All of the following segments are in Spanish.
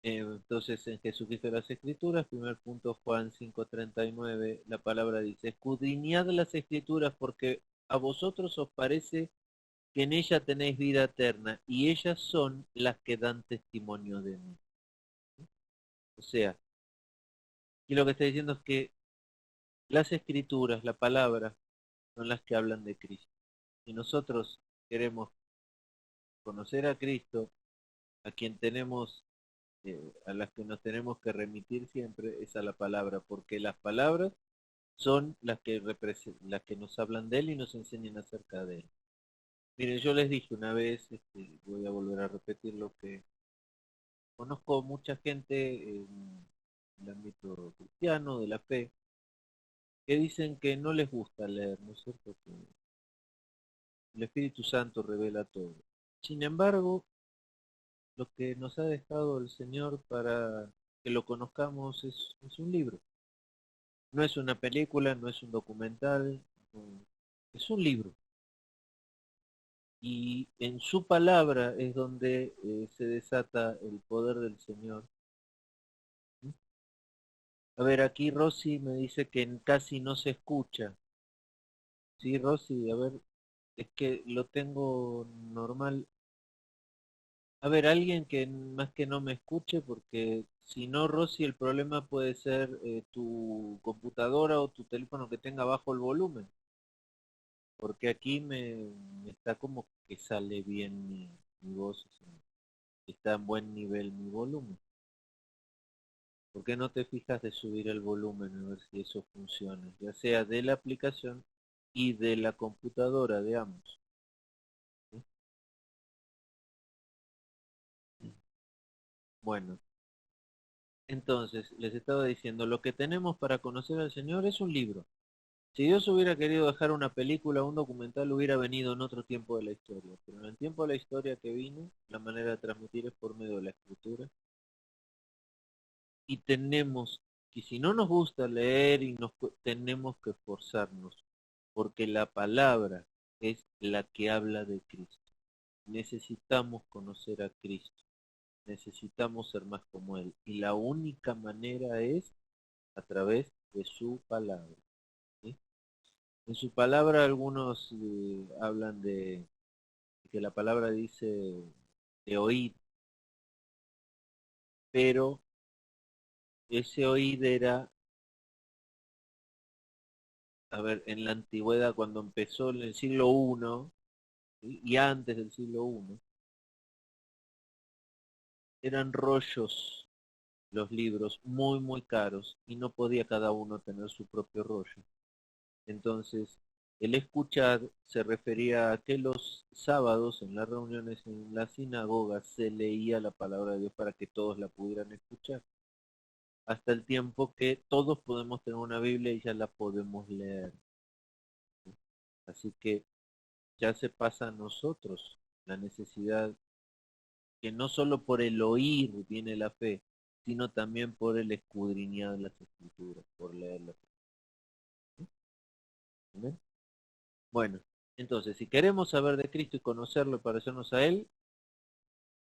Entonces, en Jesucristo de las Escrituras, primer punto, Juan 5:39, la palabra dice, escudriñad las Escrituras porque a vosotros os parece que en ella tenéis vida eterna, y ellas son las que dan testimonio de mí. O sea, y lo que está diciendo es que las Escrituras, la palabra, son las que hablan de Cristo. Si nosotros queremos conocer a Cristo, a quien tenemos, a las que nos tenemos que remitir siempre, es a la palabra, porque las palabras son las que nos hablan de Él y nos enseñan acerca de Él. Miren, yo les dije una vez, voy a volver a repetir lo que conozco mucha gente en el ámbito cristiano, de la fe, que dicen que no les gusta leer, ¿no es cierto? Que el Espíritu Santo revela todo. Sin embargo, lo que nos ha dejado el Señor para que lo conozcamos es un libro. No es una película, no es un documental, no, es un libro. Y en su palabra es donde se desata el poder del Señor. A ver, aquí Rosy me dice que casi no se escucha. Sí, Rosy, a ver, es que lo tengo normal. A ver, alguien que más que no me escuche, porque si no, Rosy, el problema puede ser tu computadora o tu teléfono que tenga bajo el volumen, porque aquí me está como que sale bien mi voz, o sea, está en buen nivel mi volumen. ¿Por qué no te fijas de subir el volumen a ver si eso funciona? Ya sea de la aplicación y de la computadora de ambos. ¿Sí? Bueno, entonces les estaba diciendo, lo que tenemos para conocer al Señor es un libro. Si Dios hubiera querido dejar una película o un documental, hubiera venido en otro tiempo de la historia. Pero en el tiempo de la historia que vino, la manera de transmitir es por medio de la escritura. Y tenemos, y si no nos gusta leer, tenemos que esforzarnos, porque la palabra es la que habla de Cristo. Necesitamos conocer a Cristo, necesitamos ser más como Él. Y la única manera es a través de su palabra. ¿Sí? En su palabra algunos hablan de que la palabra dice de oír, pero ese oír era, a ver, en la antigüedad cuando empezó en el siglo I, ¿sí? Y antes del siglo I, eran rollos los libros muy muy caros y no podía cada uno tener su propio rollo. Entonces, el escuchar se refería a que los sábados en las reuniones en la sinagoga se leía la palabra de Dios para que todos la pudieran escuchar. Hasta el tiempo que todos podemos tener una Biblia y ya la podemos leer. Así que ya se pasa a nosotros la necesidad que no solo por el oír viene la fe, sino también por el escudriñar las escrituras, por leerlas. ¿Amén? Bueno, entonces, si queremos saber de Cristo y conocerlo y parecernos a Él,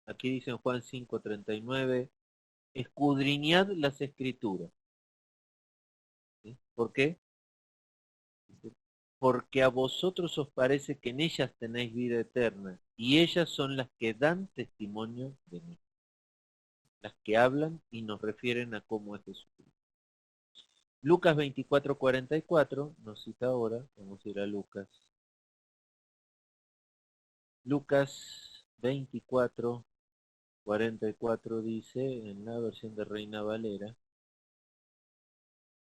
aquí dice en Juan 5:39, escudriñad las escrituras. ¿Sí? ¿Por qué? Porque a vosotros os parece que en ellas tenéis vida eterna, y ellas son las que dan testimonio de mí, las que hablan y nos refieren a cómo es Jesucristo. Lucas 24:44 nos cita ahora, vamos a ir a Lucas. Lucas 24:44 dice en la versión de Reina Valera,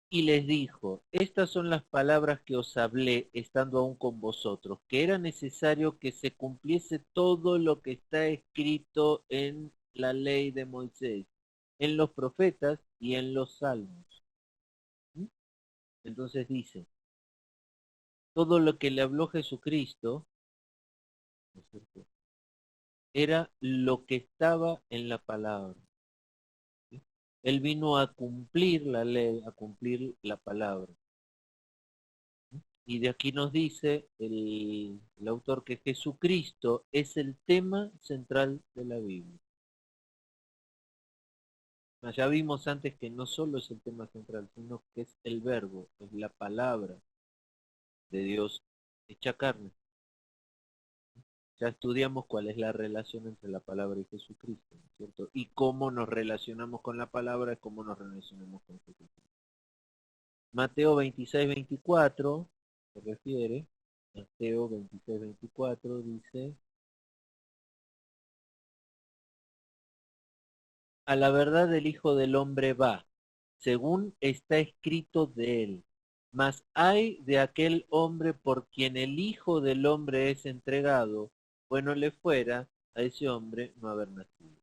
y les dijo, estas son las palabras que os hablé estando aún con vosotros, que era necesario que se cumpliese todo lo que está escrito en la ley de Moisés, en los profetas y en los salmos. ¿Mm? Entonces dice, todo lo que le habló Jesucristo, ¿no es cierto?, era lo que estaba en la palabra. ¿Sí? Él vino a cumplir la ley, a cumplir la palabra. Y de aquí nos dice el autor que Jesucristo es el tema central de la Biblia. Ya vimos antes que no solo es el tema central, sino que es el verbo, es la palabra de Dios hecha carne. Ya estudiamos cuál es la relación entre la palabra y Jesucristo, ¿no es cierto? Y cómo nos relacionamos con la palabra, cómo nos relacionamos con Jesucristo. Mateo 26-24 se refiere, Mateo 26-24 dice, a la verdad el Hijo del Hombre va, según está escrito de él. Mas hay de aquel hombre por quien el Hijo del Hombre es entregado, bueno le fuera a ese hombre no haber nacido.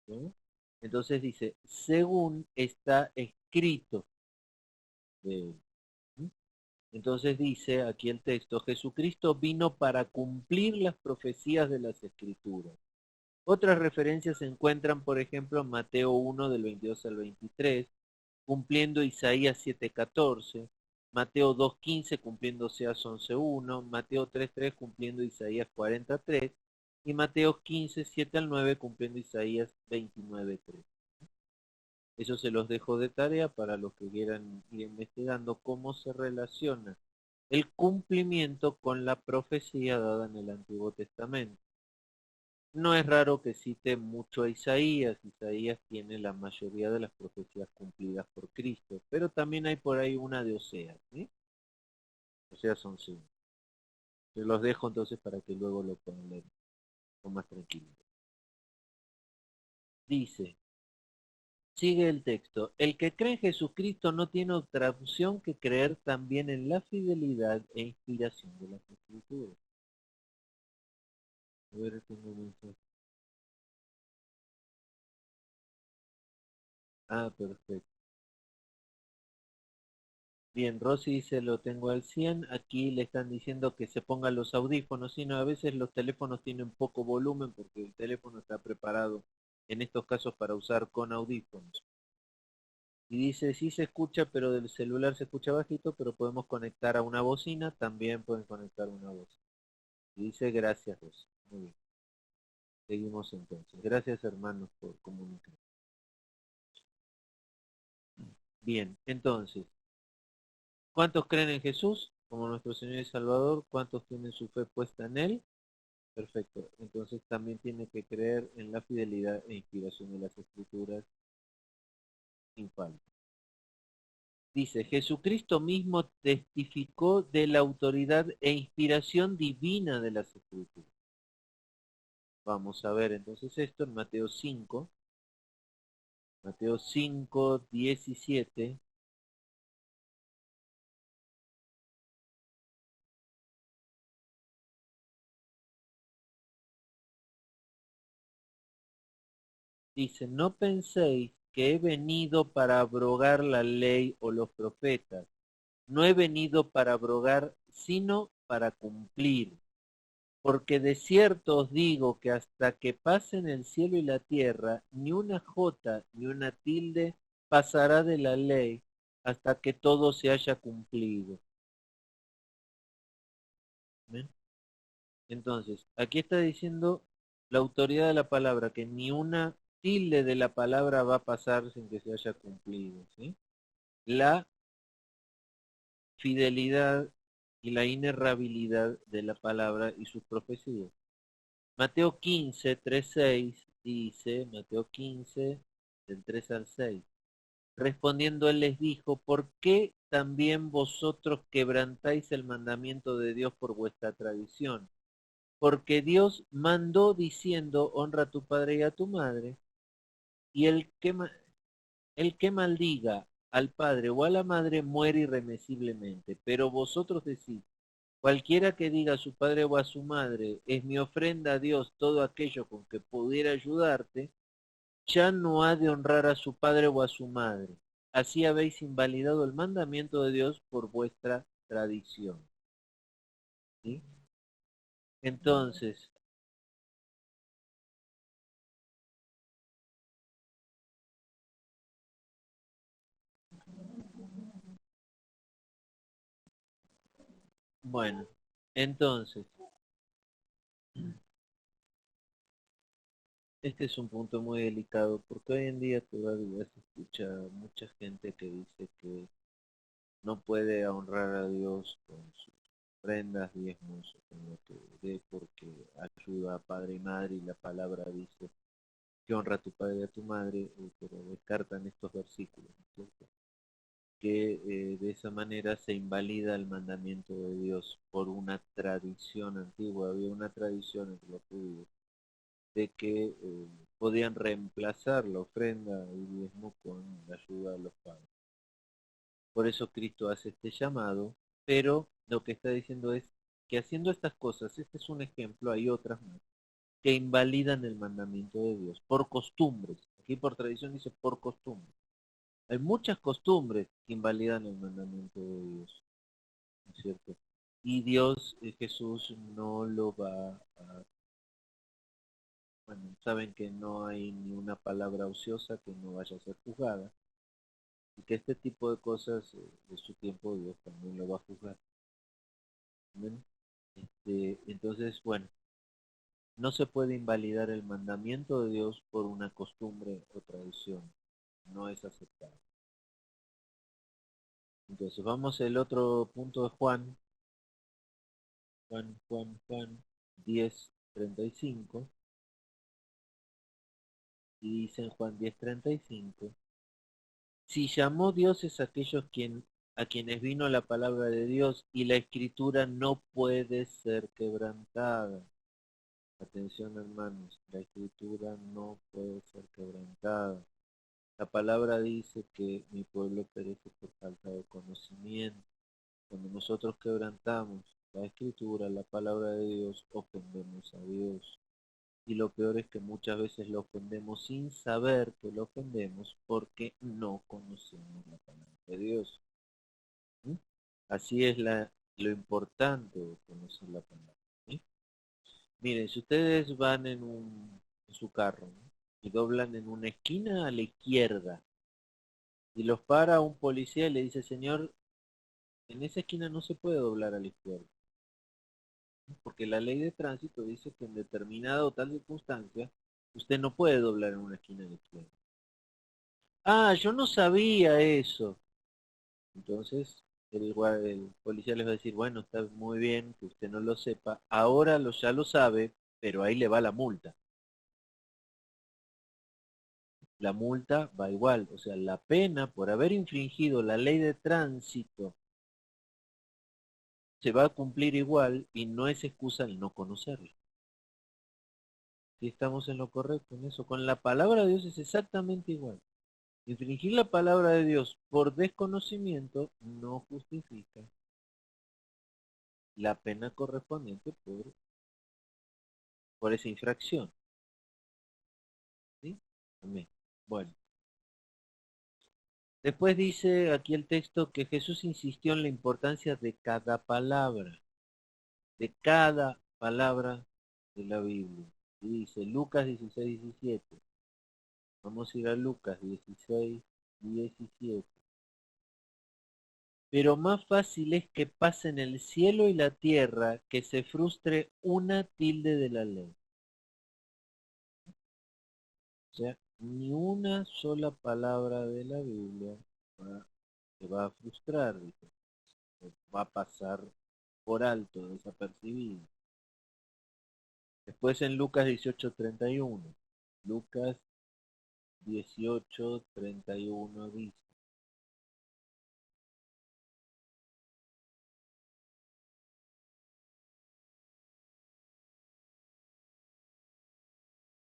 ¿No? Entonces dice, según está escrito de él. ¿Sí? Entonces dice aquí el texto, Jesucristo vino para cumplir las profecías de las Escrituras. Otras referencias se encuentran, por ejemplo, en Mateo 1 del 22 al 23, cumpliendo Isaías 7:14, Mateo 2:15 cumpliendo Oseas 11:1, Mateo 3:3 cumpliendo Isaías 43 y Mateo 15:7 al 9 cumpliendo Isaías 29:3. Eso se los dejo de tarea para los que quieran ir investigando cómo se relaciona el cumplimiento con la profecía dada en el Antiguo Testamento. No es raro que cite mucho a Isaías. Isaías tiene la mayoría de las profecías cumplidas por Cristo, pero también hay por ahí una de Oseas, ¿sí? Oseas son 5. Se los dejo entonces para que luego lo puedan leer con más tranquilidad. Dice, sigue el texto, el que cree en Jesucristo no tiene otra opción que creer también en la fidelidad e inspiración de las Escrituras. A ver, tengo un mensaje. Ah, perfecto. Bien, Rosy dice lo tengo al 100. Aquí le están diciendo que se pongan los audífonos, sino a veces los teléfonos tienen poco volumen porque el teléfono está preparado en estos casos para usar con audífonos. Y dice, sí se escucha, pero del celular se escucha bajito, pero podemos conectar a una bocina, también pueden conectar una bocina. Y dice, gracias, Rosy. Muy bien. Seguimos entonces. Gracias, hermanos, por comunicar. Bien, entonces, ¿cuántos creen en Jesús como nuestro Señor y Salvador? ¿Cuántos tienen su fe puesta en Él? Perfecto. Entonces también tiene que creer en la fidelidad e inspiración de las Escrituras sin falta. Dice, Jesucristo mismo testificó de la autoridad e inspiración divina de las Escrituras. Vamos a ver entonces esto en Mateo 5. Mateo 5:17. Dice, no penséis que he venido para abrogar la ley o los profetas. No he venido para abrogar, sino para cumplir. Porque de cierto os digo que hasta que pasen el cielo y la tierra, ni una jota ni una tilde pasará de la ley hasta que todo se haya cumplido. ¿Ven? Entonces, aquí está diciendo la autoridad de la palabra, que ni una tilde de la palabra va a pasar sin que se haya cumplido. ¿Sí? La fidelidad y la inerrabilidad de la palabra y sus profecías. Mateo 15, 3, 6 dice, Mateo 15, del 3 al 6. Respondiendo él les dijo, ¿por qué también vosotros quebrantáis el mandamiento de Dios por vuestra tradición? Porque Dios mandó diciendo, honra a tu padre y a tu madre, y el que maldiga al padre o a la madre muere irremisiblemente. Pero vosotros decís, cualquiera que diga a su padre o a su madre, es mi ofrenda a Dios todo aquello con que pudiera ayudarte, ya no ha de honrar a su padre o a su madre. Así habéis invalidado el mandamiento de Dios por vuestra tradición. ¿Sí? Entonces, bueno, entonces, Este es un punto muy delicado porque hoy en día todavía se escucha mucha gente que dice que no puede honrar a Dios con sus prendas, diezmos o con lo que dé porque ayuda a padre y madre y la palabra dice que honra a tu padre y a tu madre, pero descartan estos versículos, ¿no es cierto? Que de esa manera se invalida el mandamiento de Dios por una tradición antigua. Había una tradición entre los judíos de que podían reemplazar la ofrenda y diezmo con la ayuda de los padres. Por eso Cristo hace este llamado, pero lo que está diciendo es que haciendo estas cosas, este es un ejemplo, hay otras más, que invalidan el mandamiento de Dios por costumbres. Aquí por tradición dice por costumbres. Hay muchas costumbres que invalidan el mandamiento de Dios, ¿no es cierto? Y Dios, Jesús, no lo va a... Bueno, saben que no hay ni una palabra ociosa que no vaya a ser juzgada, y que este tipo de cosas, de su tiempo, Dios también lo va a juzgar. ¿Ven? Entonces, bueno, no se puede invalidar el mandamiento de Dios por una costumbre o tradición. No es aceptable. Entonces, vamos al otro punto de Juan. Juan 10:35. Y dice en Juan 10:35, si llamó dioses a quienes vino la palabra de Dios y la escritura no puede ser quebrantada. Atención hermanos, la escritura no puede ser quebrantada. La palabra dice que mi pueblo perece por falta de conocimiento. Cuando nosotros quebrantamos la escritura, la palabra de Dios, ofendemos a Dios. Y lo peor es que muchas veces lo ofendemos sin saber que lo ofendemos porque no conocemos la palabra de Dios. ¿Sí? Así es lo importante de conocer la palabra. ¿Sí? Miren, si ustedes van en su carro, ¿no? Y doblan en una esquina a la izquierda y los para un policía y le dice, señor, en esa esquina no se puede doblar a la izquierda, ¿no? Porque la ley de tránsito dice que en determinada o tal circunstancia usted no puede doblar en una esquina a la izquierda. Ah, yo no sabía eso. Entonces, el policía les va a decir, bueno, está muy bien que usted no lo sepa, ahora ya lo sabe, pero ahí le va la multa. La multa va igual, o sea, la pena por haber infringido la ley de tránsito se va a cumplir igual y no es excusa el no conocerlo. Si estamos en lo correcto en eso, con la palabra de Dios es exactamente igual. Infringir la palabra de Dios por desconocimiento no justifica la pena correspondiente por esa infracción. ¿Sí? Amén. Bueno, después dice aquí el texto que Jesús insistió en la importancia de cada palabra de la Biblia. Y dice Lucas 16:17. Vamos a ir a Lucas 16:17. Pero más fácil es que pasen el cielo y la tierra que se frustre una tilde de la ley. O sea, ni una sola palabra de la Biblia se va a frustrar, dice, va a pasar por alto, desapercibido. Después en Lucas 18:31. Lucas 18:31 dice,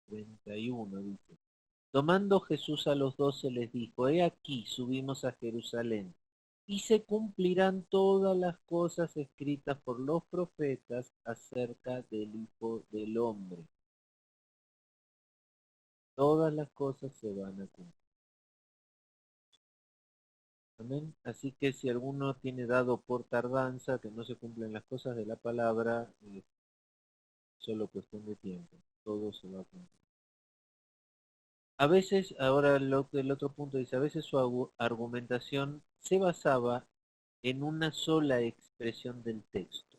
31 dice, tomando Jesús a los 12 les dijo, he aquí subimos a Jerusalén, y se cumplirán todas las cosas escritas por los profetas acerca del Hijo del Hombre. Todas las cosas se van a cumplir. Amén. Así que si alguno tiene dado por tardanza que no se cumplen las cosas de la palabra, solo cuestión de tiempo. Todo se va a cumplir. A veces, ahora el otro punto dice, a veces su argumentación se basaba en una sola expresión del texto.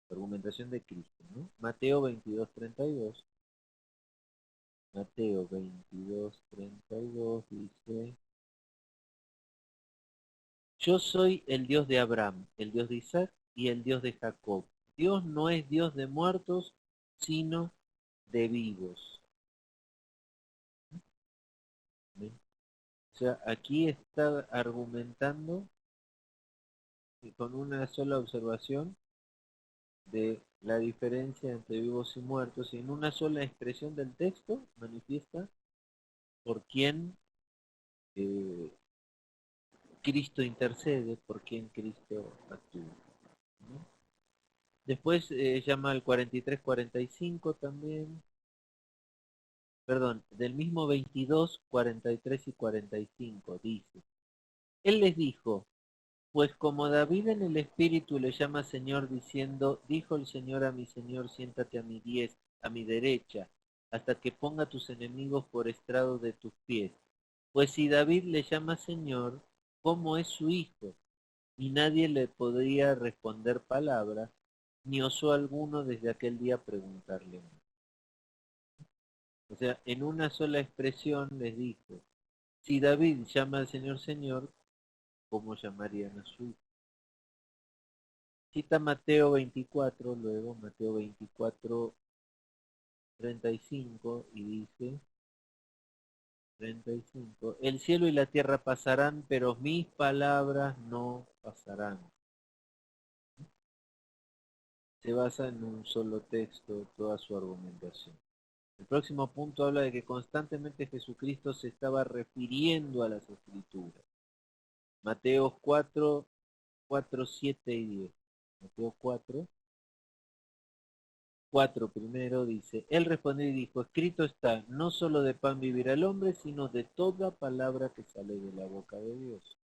Argumentación de Cristo, ¿no? Mateo 22:32. Mateo 22:32 dice, yo soy el Dios de Abraham, el Dios de Isaac y el Dios de Jacob. Dios no es Dios de muertos, sino de vivos. ¿Ven? O sea, aquí está argumentando con una sola observación de la diferencia entre vivos y muertos, y en una sola expresión del texto manifiesta por quién eh, Cristo intercede, por quién Cristo actúa, ¿no? Después llama al 43-45 también, perdón, del mismo 22, 43 y 45 dice, Él les dijo, pues como David en el espíritu le llama Señor diciendo, dijo el Señor a mi Señor, siéntate a mi a mi derecha, hasta que ponga tus enemigos por estrado de tus pies. Pues si David le llama Señor, ¿cómo es su hijo? Y nadie le podría responder palabra, ni osó alguno desde aquel día preguntarle más. O sea, en una sola expresión les dijo, si David llama al Señor Señor, ¿cómo llamarían a su hijo? Cita Mateo 24, luego Mateo 24, 35, y dice, 35, el cielo y la tierra pasarán, pero mis palabras no pasarán. Se basa en un solo texto toda su argumentación. El próximo punto habla de que constantemente Jesucristo se estaba refiriendo a las Escrituras. Mateo 4, 4, 7 y 10. Mateo 4, 4 primero dice, Él respondió y dijo, escrito está, no solo de pan vivirá el hombre, sino de toda palabra que sale de la boca de Dios.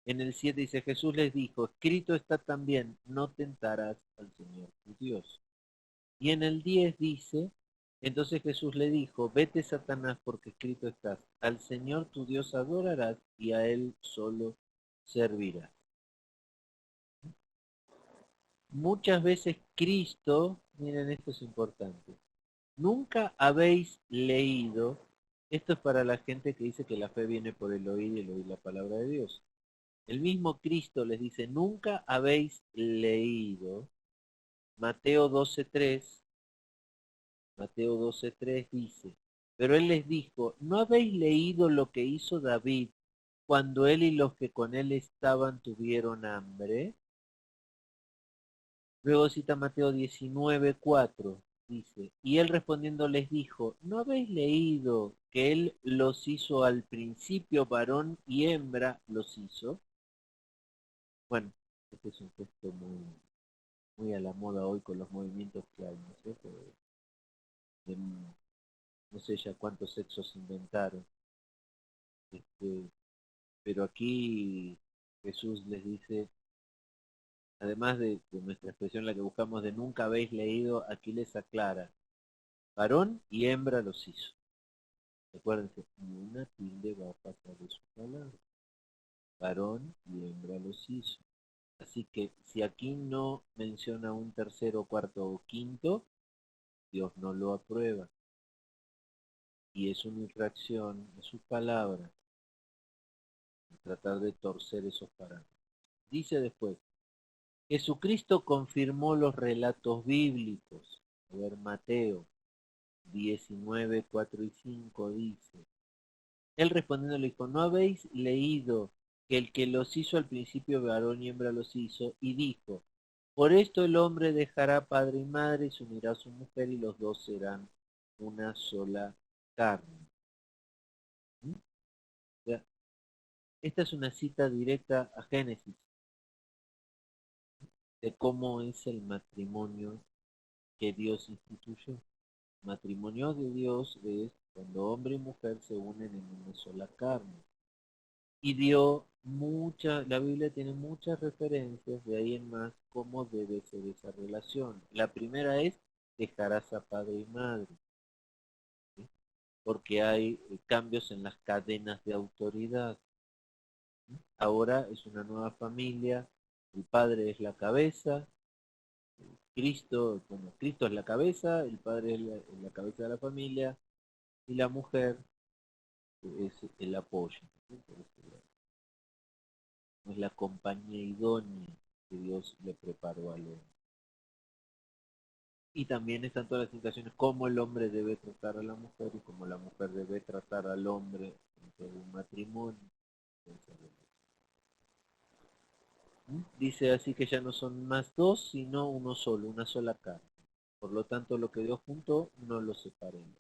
En el 7 dice, Jesús les dijo, escrito está también, no tentarás al Señor tu Dios. Y en el 10 dice, entonces Jesús le dijo, vete Satanás porque escrito estás, al Señor tu Dios adorarás y a Él solo servirás. Muchas veces Cristo, miren, esto es importante, nunca habéis leído, esto es para la gente que dice que la fe viene por el oír y el oír la palabra de Dios. El mismo Cristo les dice, nunca habéis leído Mateo 12:3. Mateo 12:3 dice, pero él les dijo, ¿no habéis leído lo que hizo David cuando él y los que con él estaban tuvieron hambre? Luego cita Mateo 19:4, dice, y él respondiendo les dijo, ¿no habéis leído que él los hizo al principio varón y hembra los hizo? Bueno, este es un texto muy a la moda hoy con los movimientos que hay, ¿no es cierto? De, no sé ya cuántos sexos inventaron. Este, pero aquí Jesús les dice, además de nuestra expresión la que buscamos de nunca habéis leído, aquí les aclara, varón y hembra los hizo. Acuérdense, ni una tilde va a pasar de su palabra. Varón y hembra los hizo. Así que si aquí no menciona un tercero, cuarto o quinto, Dios no lo aprueba. Y es una infracción de su palabra tratar de torcer esos parámetros. Dice después, Jesucristo confirmó los relatos bíblicos. A ver, Mateo 19, 4 y 5 dice, él respondiendo le dijo, ¿no habéis leído que el que los hizo al principio varón y hembra los hizo? Y dijo, por esto el hombre dejará padre y madre y se unirá a su mujer y los dos serán una sola carne. ¿Mm? O sea, esta es una cita directa a Génesis de cómo es el matrimonio que Dios instituyó. Matrimonio de Dios es cuando hombre y mujer se unen en una sola carne. Y dio la Biblia tiene muchas referencias de ahí en más cómo debe ser esa relación. La primera es dejarás a padre y madre, ¿sí? Porque hay cambios en las cadenas de autoridad. ¿Sí? Ahora es una nueva familia, el padre es la cabeza, Cristo, bueno, Cristo es la cabeza, el padre es la cabeza de la familia, y la mujer es el apoyo, ¿no? Es la compañía idónea que Dios le preparó al hombre. Y también están todas las indicaciones cómo el hombre debe tratar a la mujer y cómo la mujer debe tratar al hombre dentro de un matrimonio. Dice así que ya no son más dos, sino uno solo, una sola carne. Por lo tanto, lo que Dios juntó, no lo separen.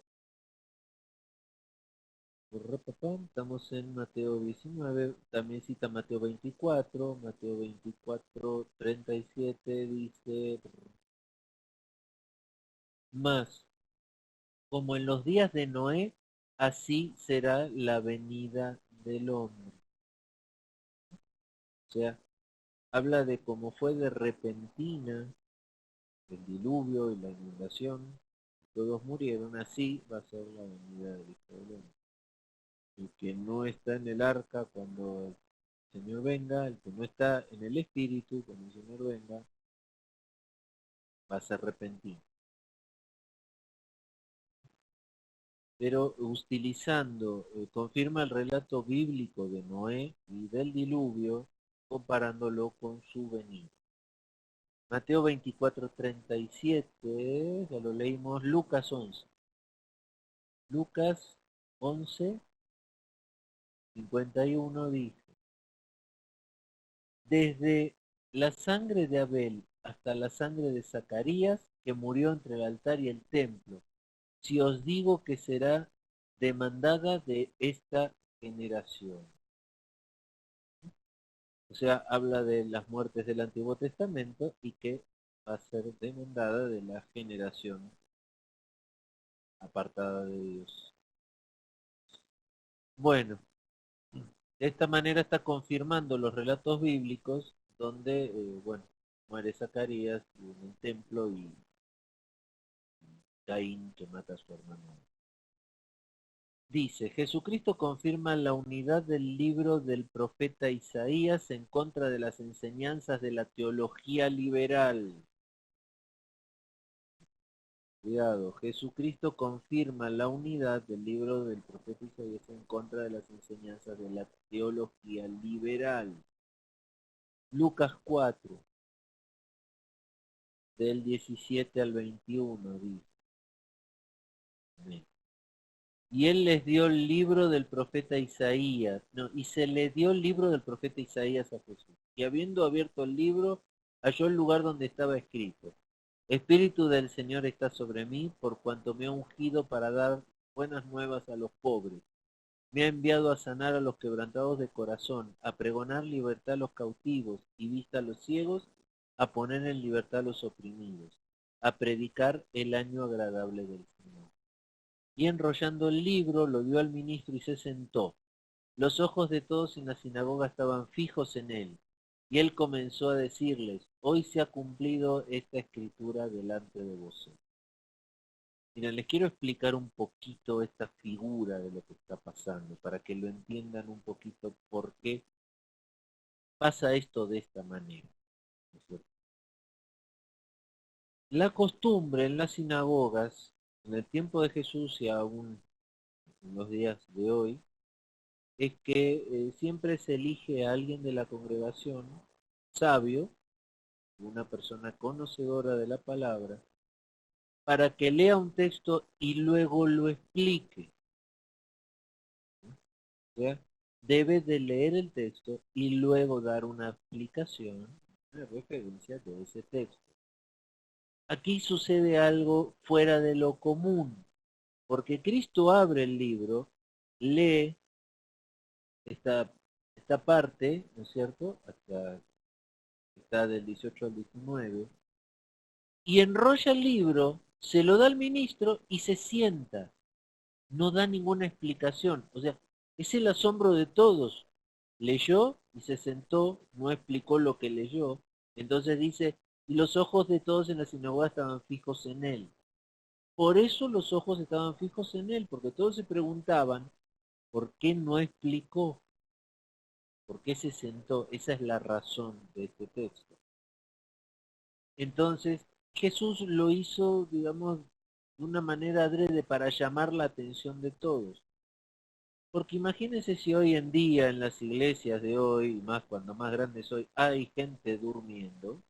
Estamos en Mateo 19, también cita Mateo 24, 37, dice, más, como en los días de Noé, así será la venida del hombre. O sea, habla de cómo fue de repentina el diluvio y la inundación, todos murieron, así va a ser la venida del Hijo del Hombre. El que no está en el arca cuando el Señor venga, el que no está en el Espíritu cuando el Señor venga, va a ser repentino. Pero utilizando, confirma el relato bíblico de Noé y del diluvio, comparándolo con su venida. Mateo 24:37, ya lo leímos, Lucas 11. Lucas 11:51 dice, desde la sangre de Abel hasta la sangre de Zacarías, que murió entre el altar y el templo, si os digo que será demandada de esta generación. O sea, habla de las muertes del Antiguo Testamento y que va a ser demandada de la generación apartada de Dios. Bueno, de esta manera está confirmando los relatos bíblicos donde, bueno, muere Zacarías en el templo y Caín que mata a su hermano. Dice, Jesucristo confirma la unidad del libro del profeta Isaías en contra de las enseñanzas de la teología liberal. Cuidado, Jesucristo confirma la unidad del libro del profeta Isaías en contra de las enseñanzas de la teología liberal. Lucas 4, del 17 al 21, dice. Y él les dio el libro del profeta Isaías, no, y se le dio el libro del profeta Isaías a Jesús. Y habiendo abierto el libro, halló el lugar donde estaba escrito: Espíritu del Señor está sobre mí, por cuanto me ha ungido para dar buenas nuevas a los pobres. Me ha enviado a sanar a los quebrantados de corazón, a pregonar libertad a los cautivos y vista a los ciegos, a poner en libertad a los oprimidos, a predicar el año agradable del Señor. Y enrollando el libro, lo dio al ministro y se sentó. Los ojos de todos en la sinagoga estaban fijos en él. Y él comenzó a decirles: hoy se ha cumplido esta escritura delante de vosotros. Miren, les quiero explicar un poquito esta figura de lo que está pasando, para que lo entiendan un poquito por qué pasa esto de esta manera. La costumbre en las sinagogas, en el tiempo de Jesús y aún en los días de hoy, es que siempre se elige a alguien de la congregación sabio, una persona conocedora de la palabra, para que lea un texto y luego lo explique. O sea, debe de leer el texto y luego dar una explicación, una referencia de ese texto. Aquí sucede algo fuera de lo común, porque Cristo abre el libro, lee esta, esta parte, ¿no es cierto?, hasta está del 18 al 19, y enrolla el libro, se lo da al ministro y se sienta. No da ninguna explicación. O sea, es el asombro de todos. Leyó y se sentó, no explicó lo que leyó. Entonces dice, y los ojos de todos en la sinagoga estaban fijos en él. Por eso los ojos estaban fijos en él, porque todos se preguntaban, ¿por qué no explicó? ¿Por qué se sentó? Esa es la razón de este texto. Entonces, Jesús lo hizo, digamos, de una manera adrede para llamar la atención de todos. Porque imagínense si hoy en día en las iglesias de hoy, más cuando más grande soy, hay gente durmiendo.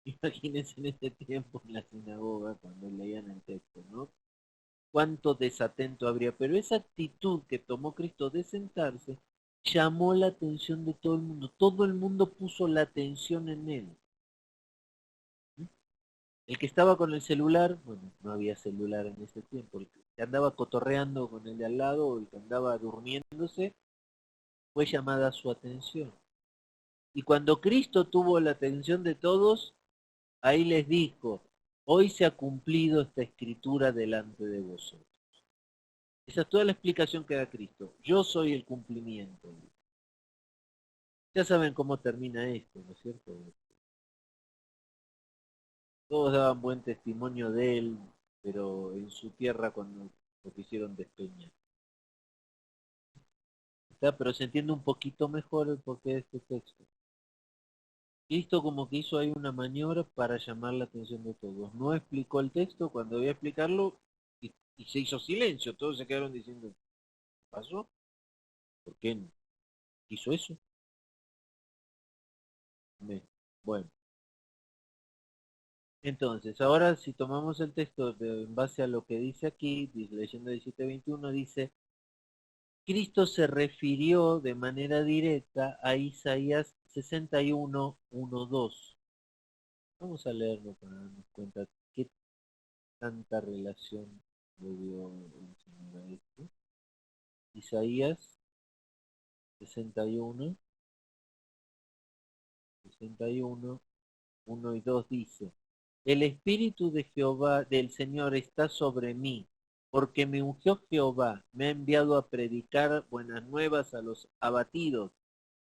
Imagínense en este tiempo en la sinagoga cuando leían el texto, ¿no? Cuánto desatento habría. Pero esa actitud que tomó Cristo de sentarse llamó la atención de todo el mundo. Todo el mundo puso la atención en él. El que estaba con el celular, bueno, no había celular en ese tiempo, el que andaba cotorreando con el de al lado o el que andaba durmiéndose, fue llamada su atención. Y cuando Cristo tuvo la atención de todos, ahí les dijo, hoy se ha cumplido esta escritura delante de vosotros. Esa es toda la explicación que da Cristo. Yo soy el cumplimiento. Ya saben cómo termina esto, ¿no es cierto? Todos daban buen testimonio de él, pero en su tierra cuando lo quisieron despeñar. ¿Está? Pero se entiende un poquito mejor el porqué de este texto. Cristo como que hizo ahí una maniobra para llamar la atención de todos. No explicó el texto cuando debía explicarlo y se hizo silencio. Todos se quedaron diciendo, ¿qué pasó? ¿Por qué no hizo eso? Bueno, entonces, ahora si tomamos el texto en base a lo que dice aquí, leyendo 17:21, dice, Cristo se refirió de manera directa a Isaías 61:1-2. Vamos a leerlo para darnos cuenta qué tanta relación le dio el Señor a esto. Isaías 61, 61, 1 y 2 dice, el Espíritu de Jehová, del Señor, está sobre mí, porque me ungió Jehová, me ha enviado a predicar buenas nuevas a los abatidos,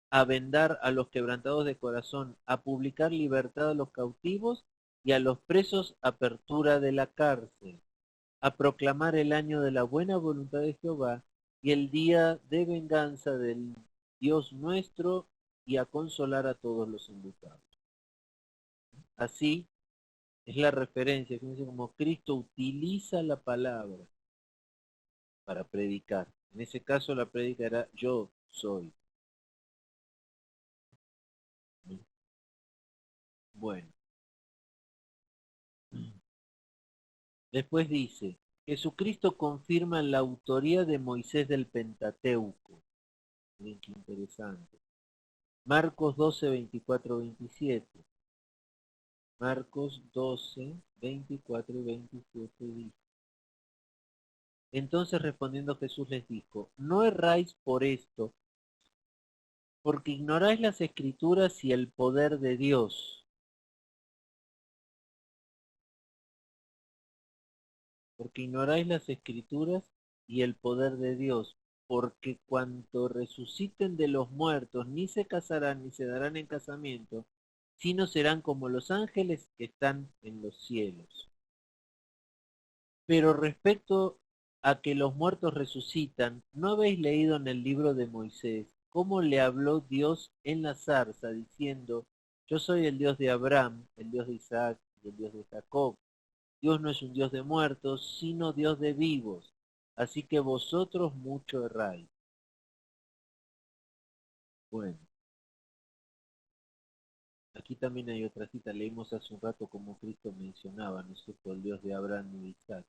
a vendar a los quebrantados de corazón, a publicar libertad a los cautivos y a los presos apertura de la cárcel, a proclamar el año de la buena voluntad de Jehová y el día de venganza del Dios nuestro y a consolar a todos los enlutados. Así es la referencia, fíjense como Cristo utiliza la palabra para predicar. En ese caso la predica era yo soy. Bueno, después dice, Jesucristo confirma la autoría de Moisés del Pentateuco. Miren qué interesante. Marcos 12, 24, 27. Marcos 12, 24 y 27 dice. Entonces respondiendo Jesús les dijo, no erráis por esto, porque ignoráis las escrituras y el poder de Dios. Porque ignoráis las escrituras y el poder de Dios, porque cuanto resuciten de los muertos, ni se casarán ni se darán en casamiento, sino serán como los ángeles que están en los cielos. Pero respecto a que los muertos resucitan, ¿no habéis leído en el libro de Moisés cómo le habló Dios en la zarza, diciendo, yo soy el Dios de Abraham, el Dios de Isaac y el Dios de Jacob? Dios no es un Dios de muertos, sino Dios de vivos. Así que vosotros mucho erráis. Bueno, aquí también hay otra cita. Leímos hace un rato como Cristo mencionaba, ¿no es cierto?, el Dios de Abraham y de Isaac.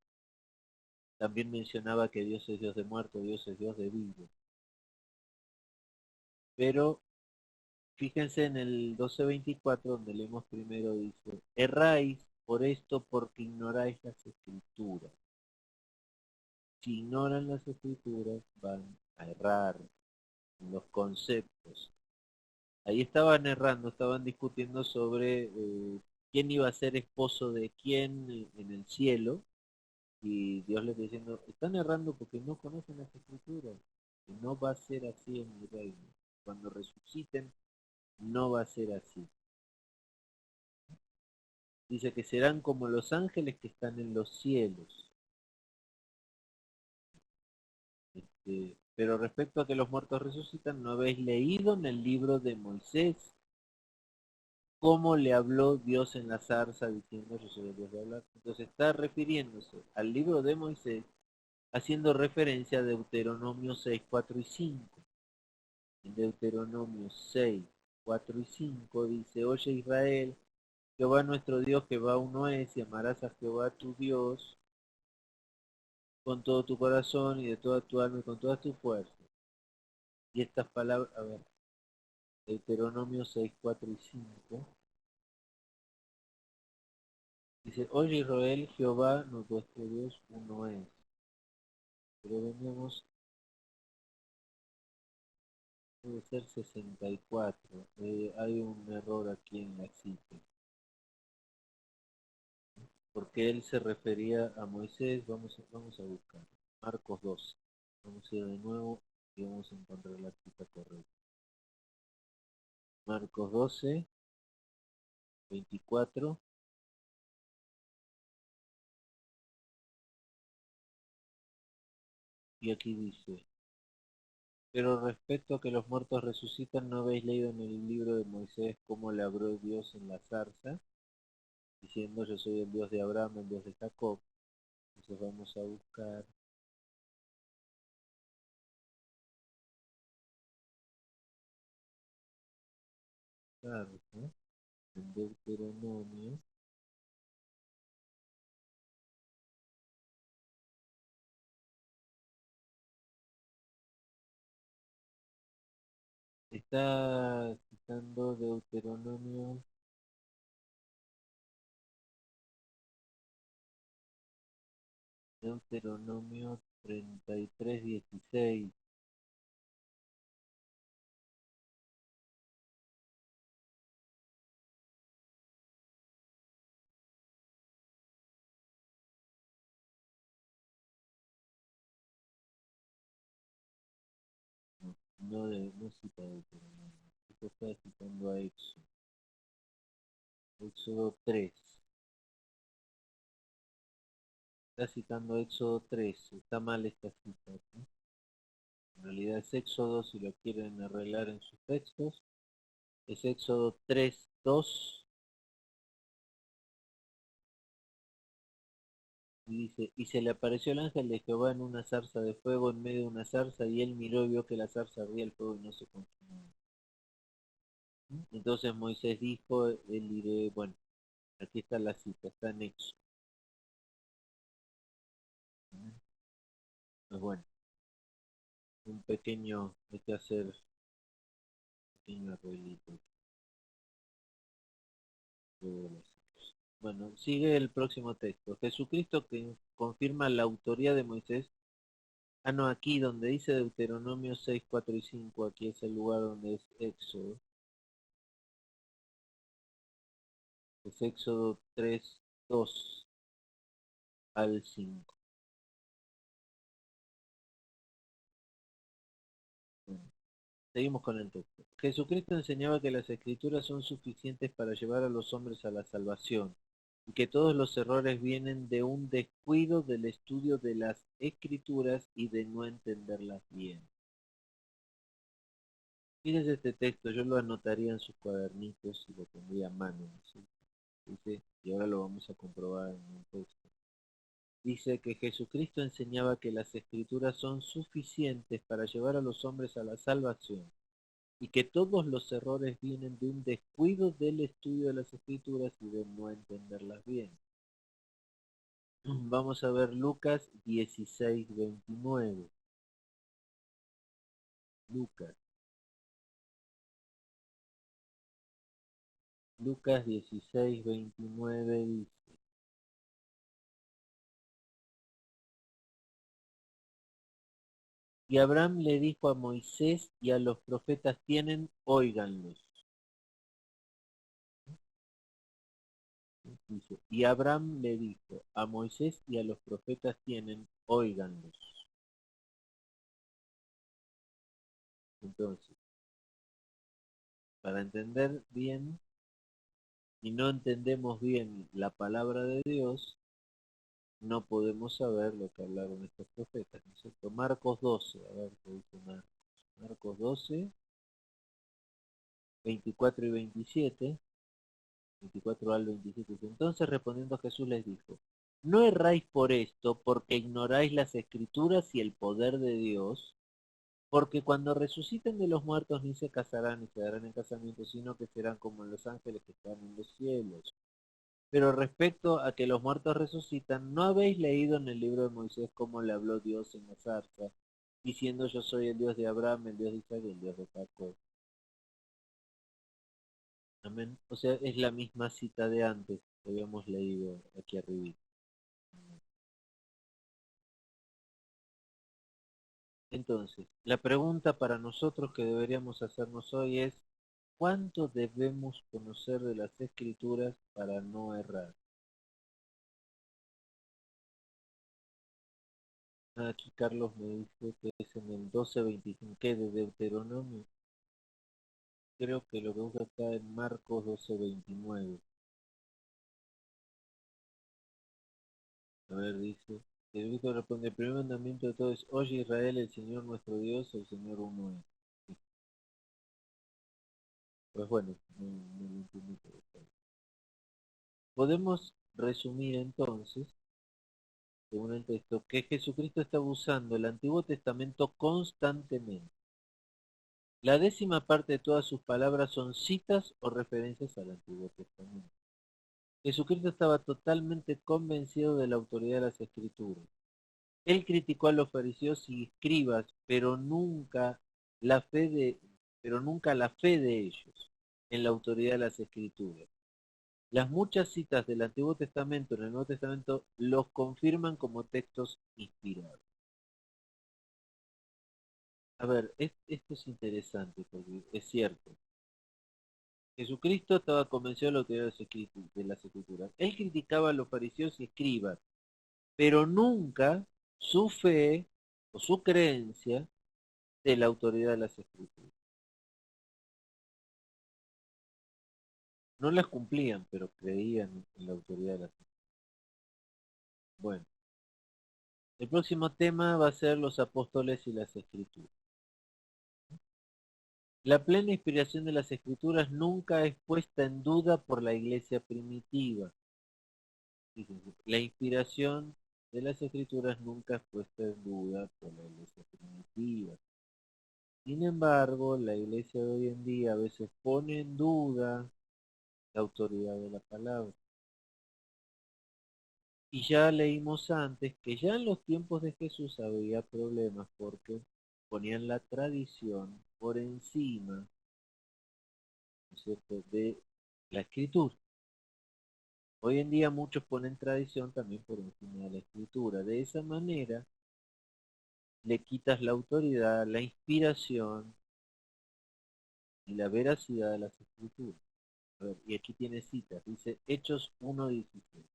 También mencionaba que Dios es Dios de muertos, Dios es Dios de vivos. Pero fíjense en el 12:24, donde leemos primero, dice, erráis por esto porque ignoráis las escrituras. Si ignoran las escrituras, van a errar en los conceptos. Ahí estaban errando, estaban discutiendo sobre quién iba a ser esposo de quién en el cielo, y Dios les diciendo, están errando porque no conocen las escrituras, y no va a ser así en mi reino. Cuando resuciten, no va a ser así. Dice que serán como los ángeles que están en los cielos. Pero respecto a que los muertos resucitan, ¿no habéis leído en el libro de Moisés cómo le habló Dios en la zarza diciendo yo soy el Dios de hablar. Entonces está refiriéndose al libro de Moisés, haciendo referencia a Deuteronomio 6, 4 y 5. En Deuteronomio 6, 4 y 5 dice, oye Israel, Jehová nuestro Dios, Jehová uno es, y amarás a Jehová tu Dios con todo tu corazón y de toda tu alma y con todas tus fuerzas. Y estas palabras, a ver, Deuteronomio 6, 4 y 5. Dice, oye Israel, Jehová nuestro Dios uno es. Pero venimos, debe ser 64. Hay un error aquí en la cita. Porque él se refería a Moisés, vamos a buscar. Marcos 12. Vamos a ir de nuevo y vamos a encontrar la cita correcta. Marcos 12, 24. Y aquí dice, pero respecto a que los muertos resucitan, ¿no habéis leído en el libro de Moisés cómo le habló Dios en la zarza? Diciendo, yo soy el Dios de Abraham, el Dios de Jacob. Entonces vamos a buscar zarza en Deuteronomio. Está citando Deuteronomio 33:16. No cita Deuteronomio. Esto está citando a Éxodo. Éxodo 3. Está citando Éxodo 3. Está mal esta cita, ¿sí? En realidad es Éxodo, si lo quieren arreglar en sus textos. Es Éxodo 3:2. Y dice, y se le apareció el ángel de Jehová en una zarza de fuego en medio de una zarza, y él miró y vio que la zarza ardía el fuego y no se consumía. Entonces Moisés dijo, él diré, bueno, aquí está la cita, está en Éxodo. Pues bueno, un pequeño, hay que hacer un pequeño arreglito. Bueno, sigue el próximo texto. Jesucristo que confirma la autoría de Moisés. Ah, no, aquí donde dice Deuteronomio 6, 4 y 5, aquí es el lugar donde es Éxodo. Es Éxodo 3, 2 al 5. Bueno, seguimos con el texto. Jesucristo enseñaba que las escrituras son suficientes para llevar a los hombres a la salvación y que todos los errores vienen de un descuido del estudio de las escrituras y de no entenderlas bien. Fíjense este texto, yo lo anotaría en sus cuadernitos y lo tendría a mano, ¿no? ¿Sí? Dice, y ahora lo vamos a comprobar en un texto. Dice que Jesucristo enseñaba que las escrituras son suficientes para llevar a los hombres a la salvación y que todos los errores vienen de un descuido del estudio de las escrituras y de no entenderlas bien. Vamos a ver Lucas 16:29. Lucas. Lucas 16:29 dice, y Abraham le dijo a Moisés y a los profetas tienen, óiganlos. Dice, y Abraham le dijo a Moisés y a los profetas tienen, óiganlos. Entonces, para entender bien, y no entendemos bien la palabra de Dios, no podemos saber lo que hablaron estos profetas, ¿no es cierto? Marcos 12, a ver qué dice Marcos. Marcos 12, 24 y 27. 24 al 27. Entonces respondiendo Jesús les dijo, no erráis por esto, porque ignoráis las escrituras y el poder de Dios, porque cuando resuciten de los muertos ni se casarán ni se darán en casamiento, sino que serán como los ángeles que están en los cielos. Pero respecto a que los muertos resucitan, ¿no habéis leído en el libro de Moisés cómo le habló Dios en la zarza, diciendo yo soy el Dios de Abraham, el Dios de Isaac y el Dios de Jacob? Amén. O sea, es la misma cita de antes que habíamos leído aquí arriba. Entonces, la pregunta para nosotros que deberíamos hacernos hoy es, ¿cuánto debemos conocer de las Escrituras para no errar? Aquí Carlos me dice que es en el 12:25, ¿qué de Deuteronomio? Creo que lo que usa está en Marcos 12:29. A ver, dice, el Cristo responde, el primer mandamiento de todo es, oye Israel, el Señor nuestro Dios, el Señor uno es. Pues bueno, no lo entendí, pero está bien. Podemos resumir entonces, según el texto, que Jesucristo está usando el Antiguo Testamento constantemente. La décima parte de todas sus palabras son citas o referencias al Antiguo Testamento. Jesucristo estaba totalmente convencido de la autoridad de las Escrituras. Él criticó a los fariseos y escribas, la fe de, pero nunca la fe de ellos en la autoridad de las Escrituras. Las muchas citas del Antiguo Testamento en el Nuevo Testamento los confirman como textos inspirados. A ver, esto es interesante porque es cierto. Jesucristo estaba convencido de la autoridad de las Escrituras. Él criticaba a los fariseos y escribas, pero nunca su fe o su creencia de la autoridad de las Escrituras. No las cumplían, pero creían en la autoridad de las Escrituras. Bueno, el próximo tema va a ser los apóstoles y las Escrituras. La plena inspiración de las Escrituras nunca es puesta en duda por la iglesia primitiva. Fíjense, la inspiración de las Escrituras nunca es puesta en duda por la iglesia primitiva. Sin embargo, la iglesia de hoy en día a veces pone en duda la autoridad de la palabra. Y ya leímos antes que ya en los tiempos de Jesús había problemas porque ponían la tradición por encima, ¿no es cierto?, de la escritura. Hoy en día muchos ponen tradición también por encima de la escritura. De esa manera le quitas la autoridad, la inspiración y la veracidad de las escrituras. A ver, y aquí tiene citas, dice Hechos 1:16.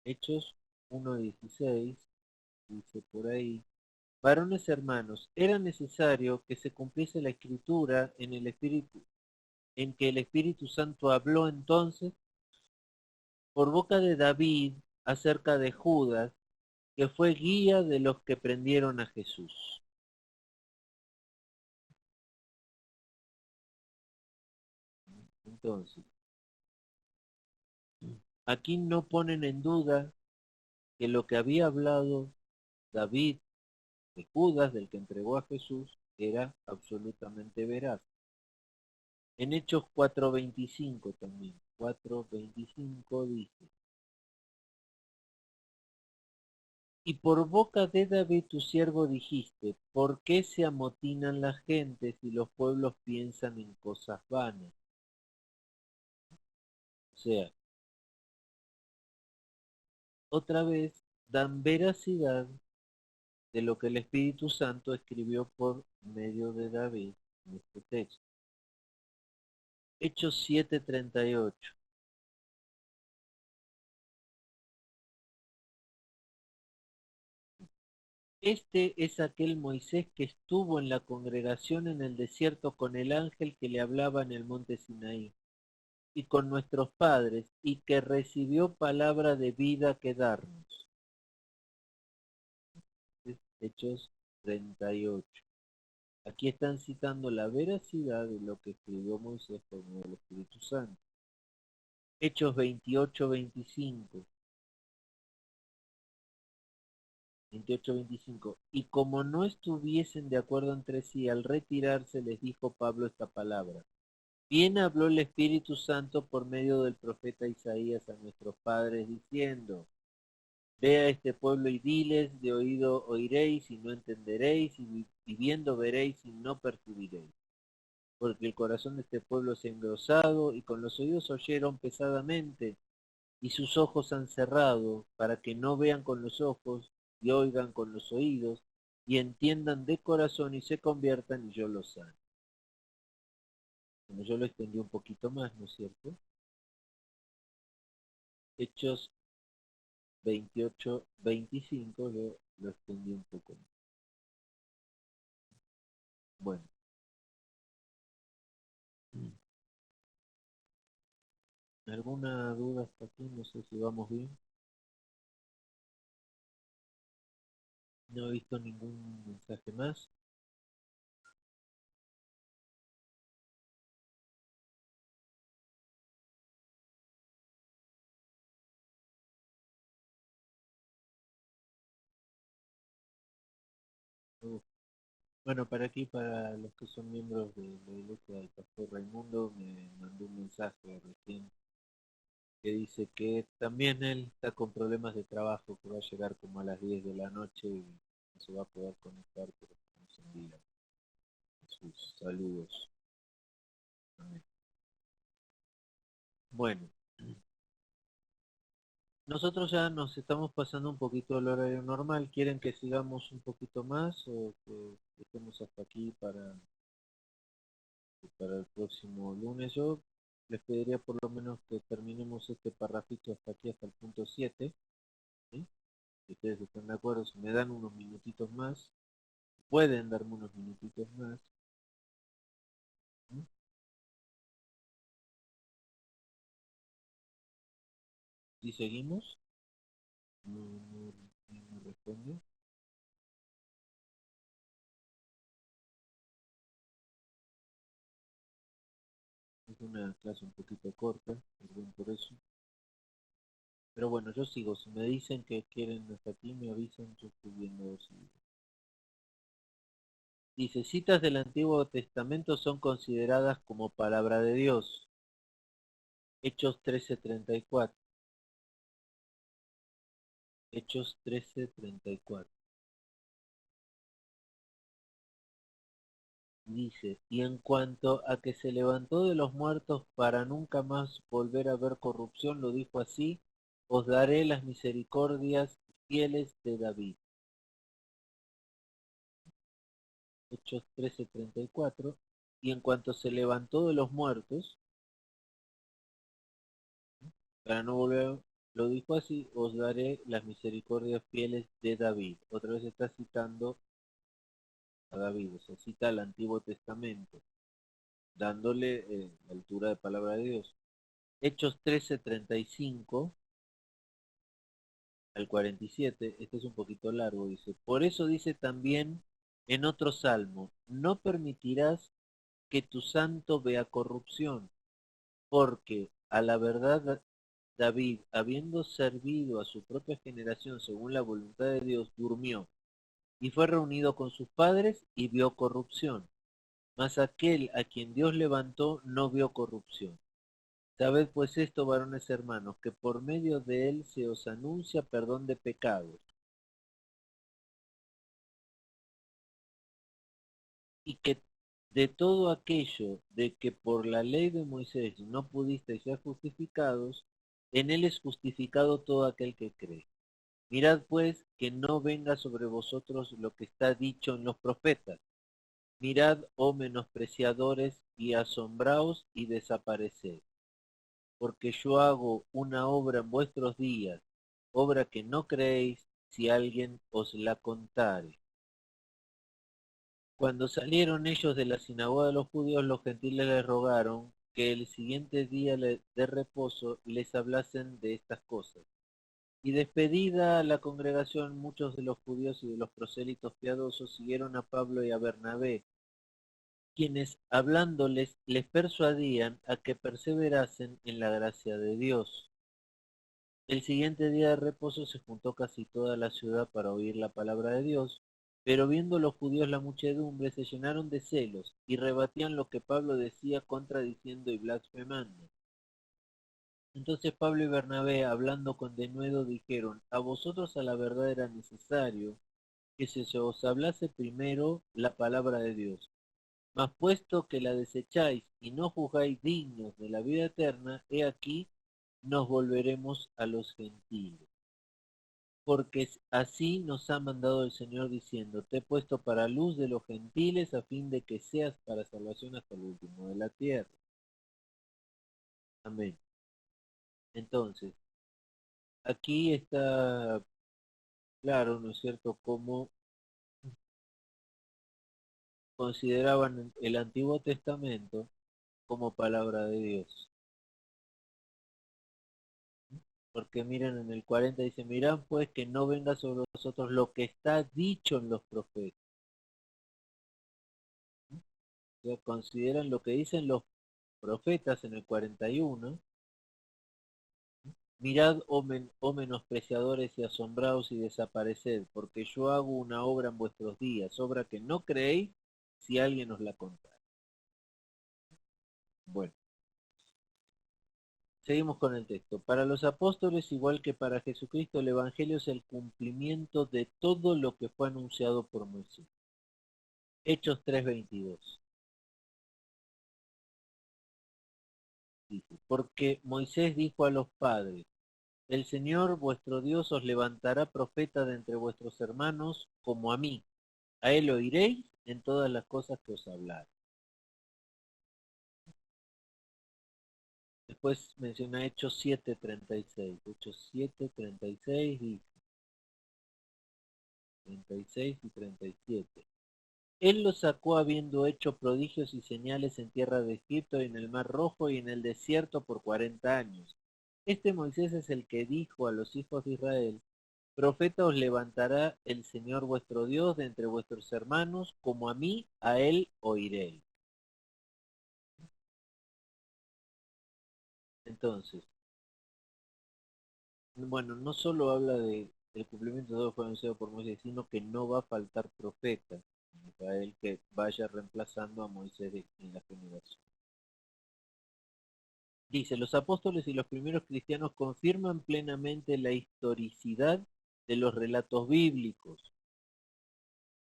Hechos 1:16 dice por ahí, varones hermanos, era necesario que se cumpliese la escritura en el Espíritu, en que el Espíritu Santo habló entonces por boca de David acerca de Judas, que fue guía de los que prendieron a Jesús. Entonces, aquí no ponen en duda que lo que había hablado David de Judas, del que entregó a Jesús, era absolutamente veraz. En Hechos 4:25 también, 4:25 dice, y por boca de David tu siervo dijiste, ¿por qué se amotinan las gentes y los pueblos piensan en cosas vanas? O sea, otra vez dan veracidad de lo que el Espíritu Santo escribió por medio de David en este texto. Hechos 7:38. Este es aquel Moisés que estuvo en la congregación en el desierto con el ángel que le hablaba en el monte Sinaí, y con nuestros padres, y que recibió palabra de vida que darnos. Hechos 38. Aquí están citando la veracidad de lo que escribió Moisés por medio del Espíritu Santo. Hechos 28, 25. 28, 25. Y como no estuviesen de acuerdo entre sí, al retirarse les dijo Pablo esta palabra. Bien habló el Espíritu Santo por medio del profeta Isaías a nuestros padres, diciendo, ve a este pueblo y diles, de oído oiréis y no entenderéis, y viendo veréis y no percibiréis. Porque el corazón de este pueblo se ha engrosado, y con los oídos oyeron pesadamente, y sus ojos han cerrado, para que no vean con los ojos, y oigan con los oídos, y entiendan de corazón, y se conviertan, y yo los sane. Bueno, yo lo extendí un poquito más, ¿no es cierto? Hechos 28, 25, yo lo extendí un poco más. Bueno. ¿Alguna duda hasta aquí? No sé si vamos bien. No he visto ningún mensaje más. Uh, Bueno, para aquí, para los que son miembros de la iglesia del pastor Raimundo, me mandó un mensaje recién que dice que también él está con problemas de trabajo, que va a llegar como a las 10 de la noche y no se va a poder conectar, pero nos envía sus saludos. Amén. Bueno, nosotros ya nos estamos pasando un poquito el horario normal. ¿Quieren que sigamos un poquito más o que estemos hasta aquí para el próximo lunes? Yo les pediría por lo menos que terminemos este parrafito hasta aquí, hasta el punto 7. ¿Sí? Si ustedes están de acuerdo, si me dan unos minutitos más, pueden darme unos minutitos más. ¿Sí? ¿Sí seguimos? No, no responde. Es una clase un poquito corta, perdón por eso. Pero bueno, yo sigo. Si me dicen que quieren hasta aquí, me avisan, yo estoy viendo si... Dice, citas del Antiguo Testamento son consideradas como palabra de Dios. Hechos 13:34. Hechos 13:34. Dice, y en cuanto a que se levantó de los muertos para nunca más volver a ver corrupción, lo dijo así, os daré las misericordias fieles de David. Hechos 13:34. Y en cuanto se levantó de los muertos, para no volver, lo dijo así, os daré las misericordias fieles de David. Otra vez está citando a David, o sea, cita al Antiguo Testamento, dándole la altura de palabra de Dios. Hechos 13:35 al 47, este es un poquito largo, dice, por eso dice también en otro salmo, no permitirás que tu santo vea corrupción, porque a la verdad David, habiendo servido a su propia generación según la voluntad de Dios, durmió y fue reunido con sus padres y vio corrupción. Mas aquel a quien Dios levantó no vio corrupción. Sabed pues esto, varones hermanos, que por medio de él se os anuncia perdón de pecados, y que de todo aquello de que por la ley de Moisés no pudisteis ser justificados, en él es justificado todo aquel que cree. Mirad pues que no venga sobre vosotros lo que está dicho en los profetas. Mirad, oh menospreciadores, y asombraos y desapareced, porque yo hago una obra en vuestros días, obra que no creéis si alguien os la contare. Cuando salieron ellos de la sinagoga de los judíos, los gentiles les rogaron que el siguiente día de reposo les hablasen de estas cosas. Y despedida la congregación, muchos de los judíos y de los prosélitos piadosos siguieron a Pablo y a Bernabé, quienes hablándoles les persuadían a que perseverasen en la gracia de Dios. El siguiente día de reposo se juntó casi toda la ciudad para oír la palabra de Dios, pero viendo los judíos la muchedumbre se llenaron de celos y rebatían lo que Pablo decía contradiciendo y blasfemando. Entonces Pablo y Bernabé, hablando con denuedo, dijeron, a vosotros a la verdad era necesario que se os hablase primero la palabra de Dios. Mas puesto que la desecháis y no juzgáis dignos de la vida eterna, he aquí nos volveremos a los gentiles. Porque así nos ha mandado el Señor diciendo, te he puesto para luz de los gentiles a fin de que seas para salvación hasta el último de la tierra. Amén. Entonces, aquí está claro, ¿no es cierto?, cómo consideraban el Antiguo Testamento como palabra de Dios. Porque miren en el 40 dice, mirad pues que no venga sobre vosotros lo que está dicho en los profetas. O sea, consideran lo que dicen los profetas en el 41. Mirad, oh menospreciadores y asombrados y desapareced, porque yo hago una obra en vuestros días, obra que no creéis si alguien os la contara. Bueno, seguimos con el texto. Para los apóstoles, igual que para Jesucristo, el Evangelio es el cumplimiento de todo lo que fue anunciado por Moisés. Hechos 3:22. Dice, porque Moisés dijo a los padres, el Señor vuestro Dios os levantará profeta de entre vuestros hermanos como a mí. A él oiréis en todas las cosas que os hablar. Después menciona Hechos 7:36. Hechos 7:36 y 36 y 37. Él los sacó habiendo hecho prodigios y señales en tierra de Egipto y en el mar Rojo y en el desierto por 40 años. Este Moisés es el que dijo a los hijos de Israel, profeta os levantará el Señor vuestro Dios de entre vuestros hermanos, como a mí, a él oiréis. Entonces, bueno, no solo habla del cumplimiento de todo lo que fue anunciado por Moisés, sino que no va a faltar profeta en Israel que vaya reemplazando a Moisés en la generación. Dice, los apóstoles y los primeros cristianos confirman plenamente la historicidad de los relatos bíblicos.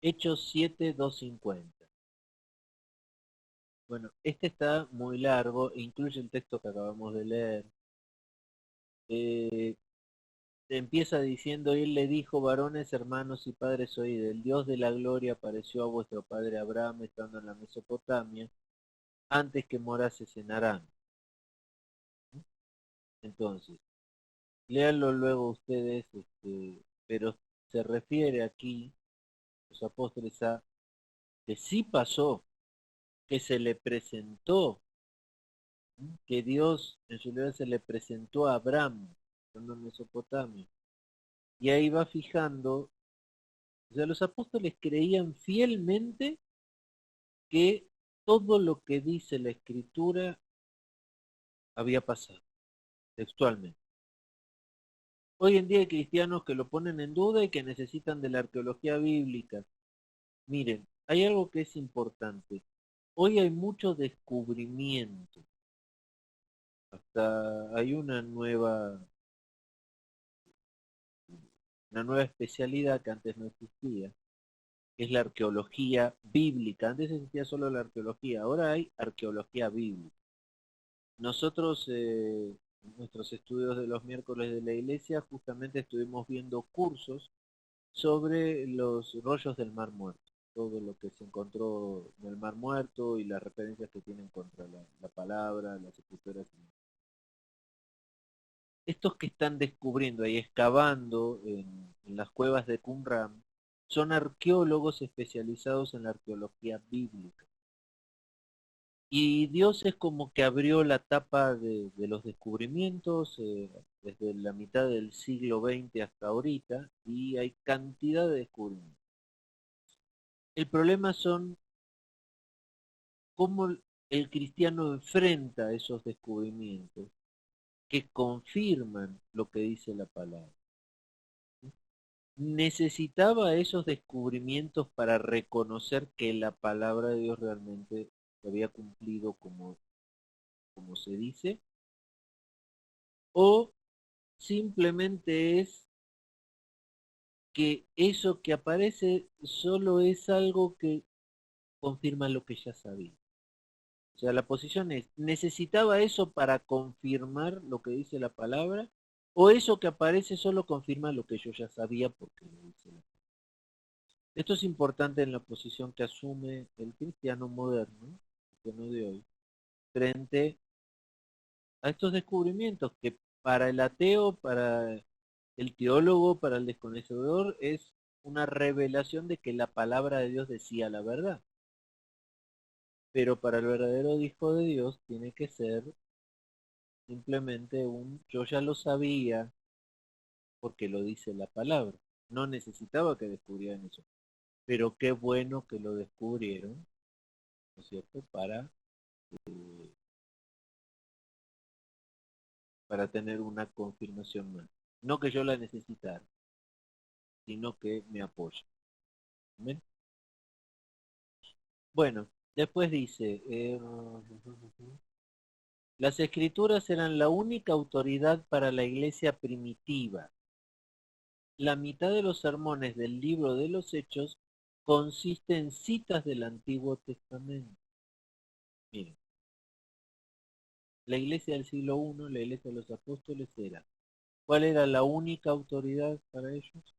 Hechos 7:250. Bueno, este está muy largo, e incluye el texto que acabamos de leer. Eh, Empieza diciendo, él le dijo, varones, hermanos y padres, oíd, el Dios de la gloria apareció a vuestro padre Abraham estando en la Mesopotamia, antes que morases en Harán. Entonces, léanlo luego ustedes, pero se refiere aquí, los apóstoles, a que sí pasó, que se le presentó, que Dios en su realidad se le presentó a Abraham, estando en Mesopotamia. Y ahí va fijando, o sea, los apóstoles creían fielmente que todo lo que dice la escritura había pasado, textualmente. Hoy en día hay cristianos que lo ponen en duda y que necesitan de la arqueología bíblica. Miren, hay algo que es importante. Hoy hay mucho descubrimiento. Hasta hay una nueva especialidad que antes no existía, que es la arqueología bíblica. Antes existía solo la arqueología, ahora hay arqueología bíblica. Nosotros, en nuestros estudios de los miércoles de la iglesia, justamente estuvimos viendo cursos sobre los rollos del Mar Muerto, todo lo que se encontró en el Mar Muerto y las referencias que tienen contra la palabra, las escrituras. Estos que están descubriendo y excavando en las cuevas de Qumran son arqueólogos especializados en la arqueología bíblica. Y Dios es como que abrió la tapa de los descubrimientos desde la mitad del siglo XX hasta ahorita y hay cantidad de descubrimientos. El problema son cómo el cristiano enfrenta esos descubrimientos que confirman lo que dice la palabra. Necesitaba esos descubrimientos para reconocer que la palabra de Dios realmente se había cumplido como se dice, o simplemente es que eso que aparece solo es algo que confirma lo que ya sabía. O sea, la posición es, ¿necesitaba eso para confirmar lo que dice la palabra? ¿O eso que aparece solo confirma lo que yo ya sabía porque lo dice la palabra? Esto es importante en la posición que asume el cristiano moderno, el cristiano de hoy, frente a estos descubrimientos que para el ateo, para el teólogo, para el desconocedor, es una revelación de que la palabra de Dios decía la verdad. Pero para el verdadero hijo de Dios tiene que ser simplemente yo ya lo sabía porque lo dice la palabra. No necesitaba que descubrieran eso. Pero qué bueno que lo descubrieron, ¿no es cierto? Para tener una confirmación más. No que yo la necesitara, sino que me apoya. ¿Ven? Bueno, después dice, las escrituras eran la única autoridad para la iglesia primitiva. La mitad de los sermones del libro de los Hechos consiste en citas del Antiguo Testamento. Miren, la iglesia del siglo I, la iglesia de los apóstoles era. ¿Cuál era la única autoridad para ellos?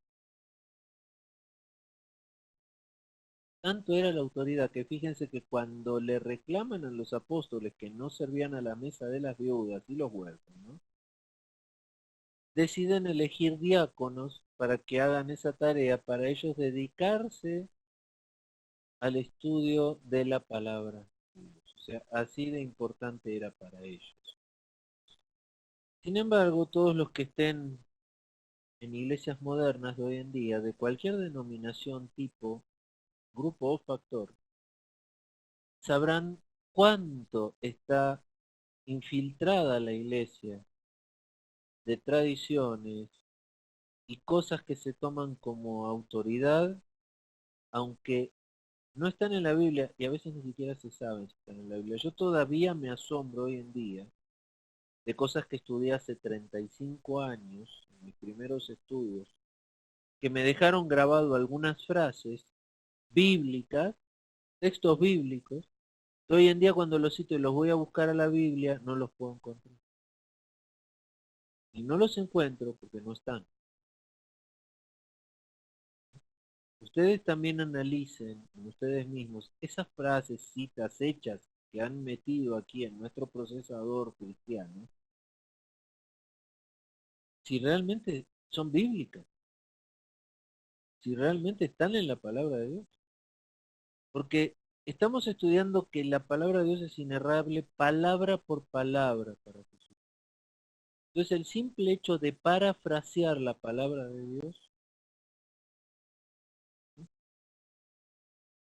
Tanto era la autoridad que fíjense que cuando le reclaman a los apóstoles que no servían a la mesa de las viudas y los huérfanos, deciden elegir diáconos para que hagan esa tarea, para ellos dedicarse al estudio de la palabra. O sea, así de importante era para ellos. Sin embargo, todos los que estén en iglesias modernas de hoy en día, de cualquier denominación, tipo, grupo o factor, sabrán cuánto está infiltrada la iglesia de tradiciones y cosas que se toman como autoridad, aunque no están en la Biblia y a veces ni siquiera se saben si están en la Biblia. Yo todavía me asombro hoy en día de cosas que estudié hace 35 años, en mis primeros estudios, que me dejaron grabado algunas frases bíblicas, textos bíblicos, que hoy en día cuando los cito y los voy a buscar a la Biblia, no los puedo encontrar. Y no los encuentro porque no están. Ustedes también analicen en ustedes mismos esas frases, citas hechas que han metido aquí en nuestro procesador cristiano, si realmente son bíblicas, si realmente están en la palabra de Dios. Porque estamos estudiando que la palabra de Dios es inerrable palabra por palabra para Jesús. Entonces el simple hecho de parafrasear la palabra de Dios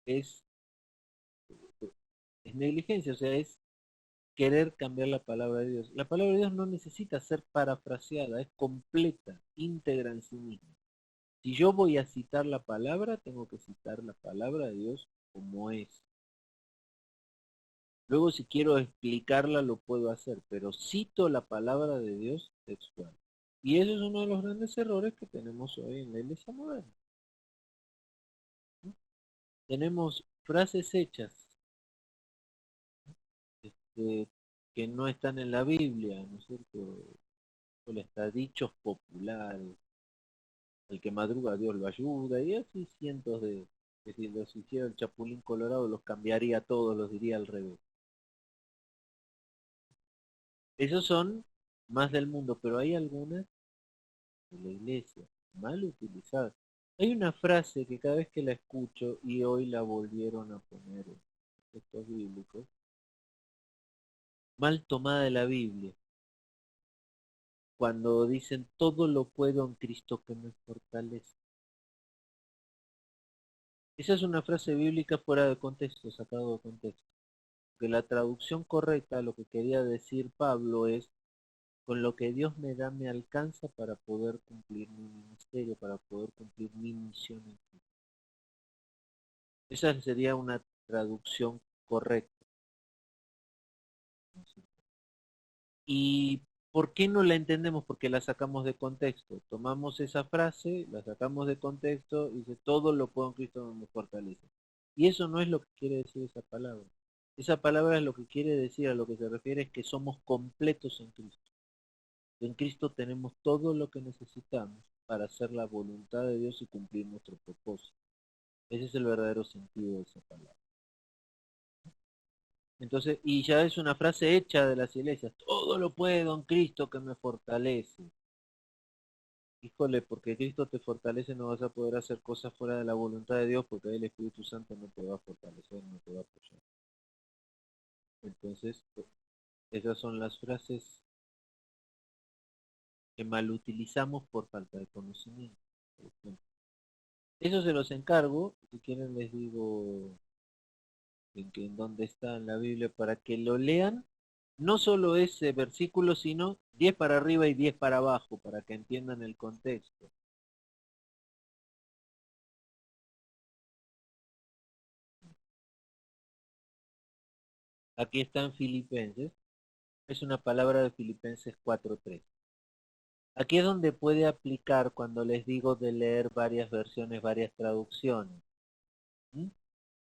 es, es negligencia, o sea, es querer cambiar la palabra de Dios. La palabra de Dios no necesita ser parafraseada, es completa, íntegra en sí misma. Si yo voy a citar la palabra, tengo que citar la palabra de Dios como es. Luego, si quiero explicarla, lo puedo hacer, pero cito la palabra de Dios textual. Y ese es uno de los grandes errores que tenemos hoy en la iglesia moderna, ¿no? Tenemos frases hechas este, que no están en la Biblia, ¿no es cierto? Solo está dichos populares, el que madruga Dios lo ayuda, y así cientos que si los hiciera el Chapulín Colorado los cambiaría todos, los diría al revés. Esos son más del mundo, pero hay algunas de la iglesia mal utilizadas. Hay una frase que cada vez que la escucho, y hoy la volvieron a poner en textos bíblicos, mal tomada de la Biblia, cuando dicen todo lo puedo en Cristo que me fortalece. Esa es una frase bíblica fuera de contexto, sacado de contexto. Que la traducción correcta, lo que quería decir Pablo es, con lo que Dios me da me alcanza para poder cumplir mi ministerio, para poder cumplir mi misión en Cristo. Esa sería una traducción correcta. ¿Y por qué no la entendemos? Porque la sacamos de contexto. Tomamos esa frase, la sacamos de contexto y dice, todo lo puedo en Cristo me fortalece. Y eso no es lo que quiere decir esa palabra. Esa palabra es lo que quiere decir, a lo que se refiere es que somos completos en Cristo. En Cristo tenemos todo lo que necesitamos para hacer la voluntad de Dios y cumplir nuestro propósito. Ese es el verdadero sentido de esa palabra. Entonces, y ya es una frase hecha de las iglesias, todo lo puedo en Cristo que me fortalece. Híjole, porque Cristo te fortalece, no vas a poder hacer cosas fuera de la voluntad de Dios, porque ahí el Espíritu Santo no te va a fortalecer, no te va a apoyar. Entonces, esas son las frases que mal utilizamos por falta de conocimiento. Eso se los encargo, si quieren les digo en dónde está en la Biblia para que lo lean. No solo ese versículo, sino 10 para arriba y 10 para abajo, para que entiendan el contexto. Aquí está en Filipenses, es una palabra de Filipenses 4:3. Aquí es donde puede aplicar cuando les digo de leer varias versiones, varias traducciones. ¿Mm?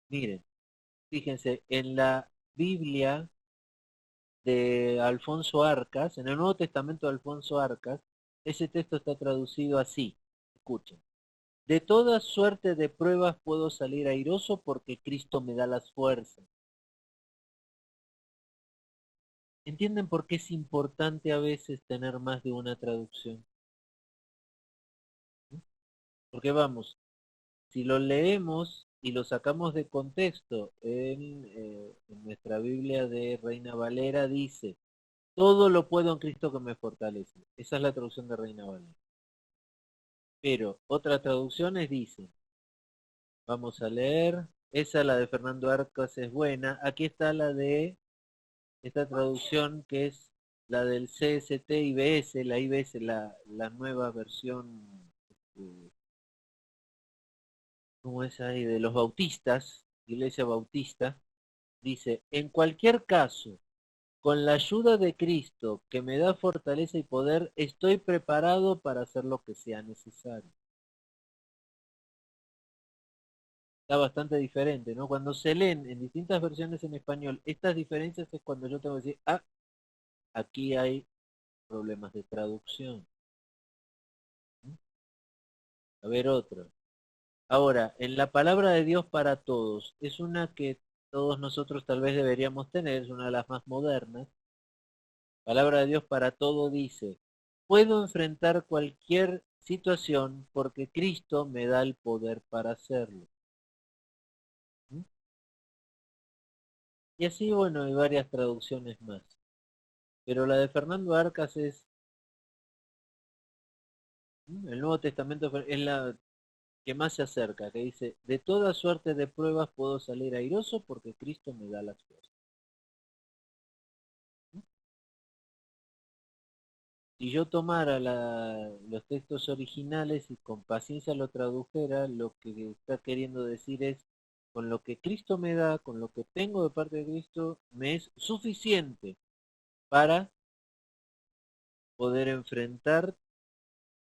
Miren, fíjense, en la Biblia de Alfonso Arcas, en el Nuevo Testamento de Alfonso Arcas, ese texto está traducido así. Escuchen. De toda suerte de pruebas puedo salir airoso porque Cristo me da las fuerzas. ¿Entienden por qué es importante a veces tener más de una traducción? Porque vamos, si lo leemos y lo sacamos de contexto en nuestra Biblia de Reina Valera dice, todo lo puedo en Cristo que me fortalece. Esa es la traducción de Reina Valera. Pero otras traducciones dicen, vamos a leer, esa la de Fernando Arcas es buena, aquí está la de esta traducción que es la del CST IBS, la IBS, la nueva versión, ¿cómo es ahí? De los bautistas, Iglesia Bautista, dice, en cualquier caso, con la ayuda de Cristo, que me da fortaleza y poder, estoy preparado para hacer lo que sea necesario. Está bastante diferente, ¿no? Cuando se leen en distintas versiones en español, estas diferencias es cuando yo tengo que decir, ah, aquí hay problemas de traducción. A ver otro. Ahora, en la palabra de Dios para todos, es una que todos nosotros tal vez deberíamos tener, es una de las más modernas. Palabra de Dios para todo dice, puedo enfrentar cualquier situación porque Cristo me da el poder para hacerlo. ¿Mm? Y así, bueno, hay varias traducciones más. Pero la de Fernando Arcas es, el Nuevo Testamento es la que más se acerca, que dice, de toda suerte de pruebas puedo salir airoso porque Cristo me da las fuerzas. Si yo tomara los textos originales y con paciencia lo tradujera, lo que está queriendo decir es, con lo que Cristo me da, con lo que tengo de parte de Cristo, me es suficiente para poder enfrentar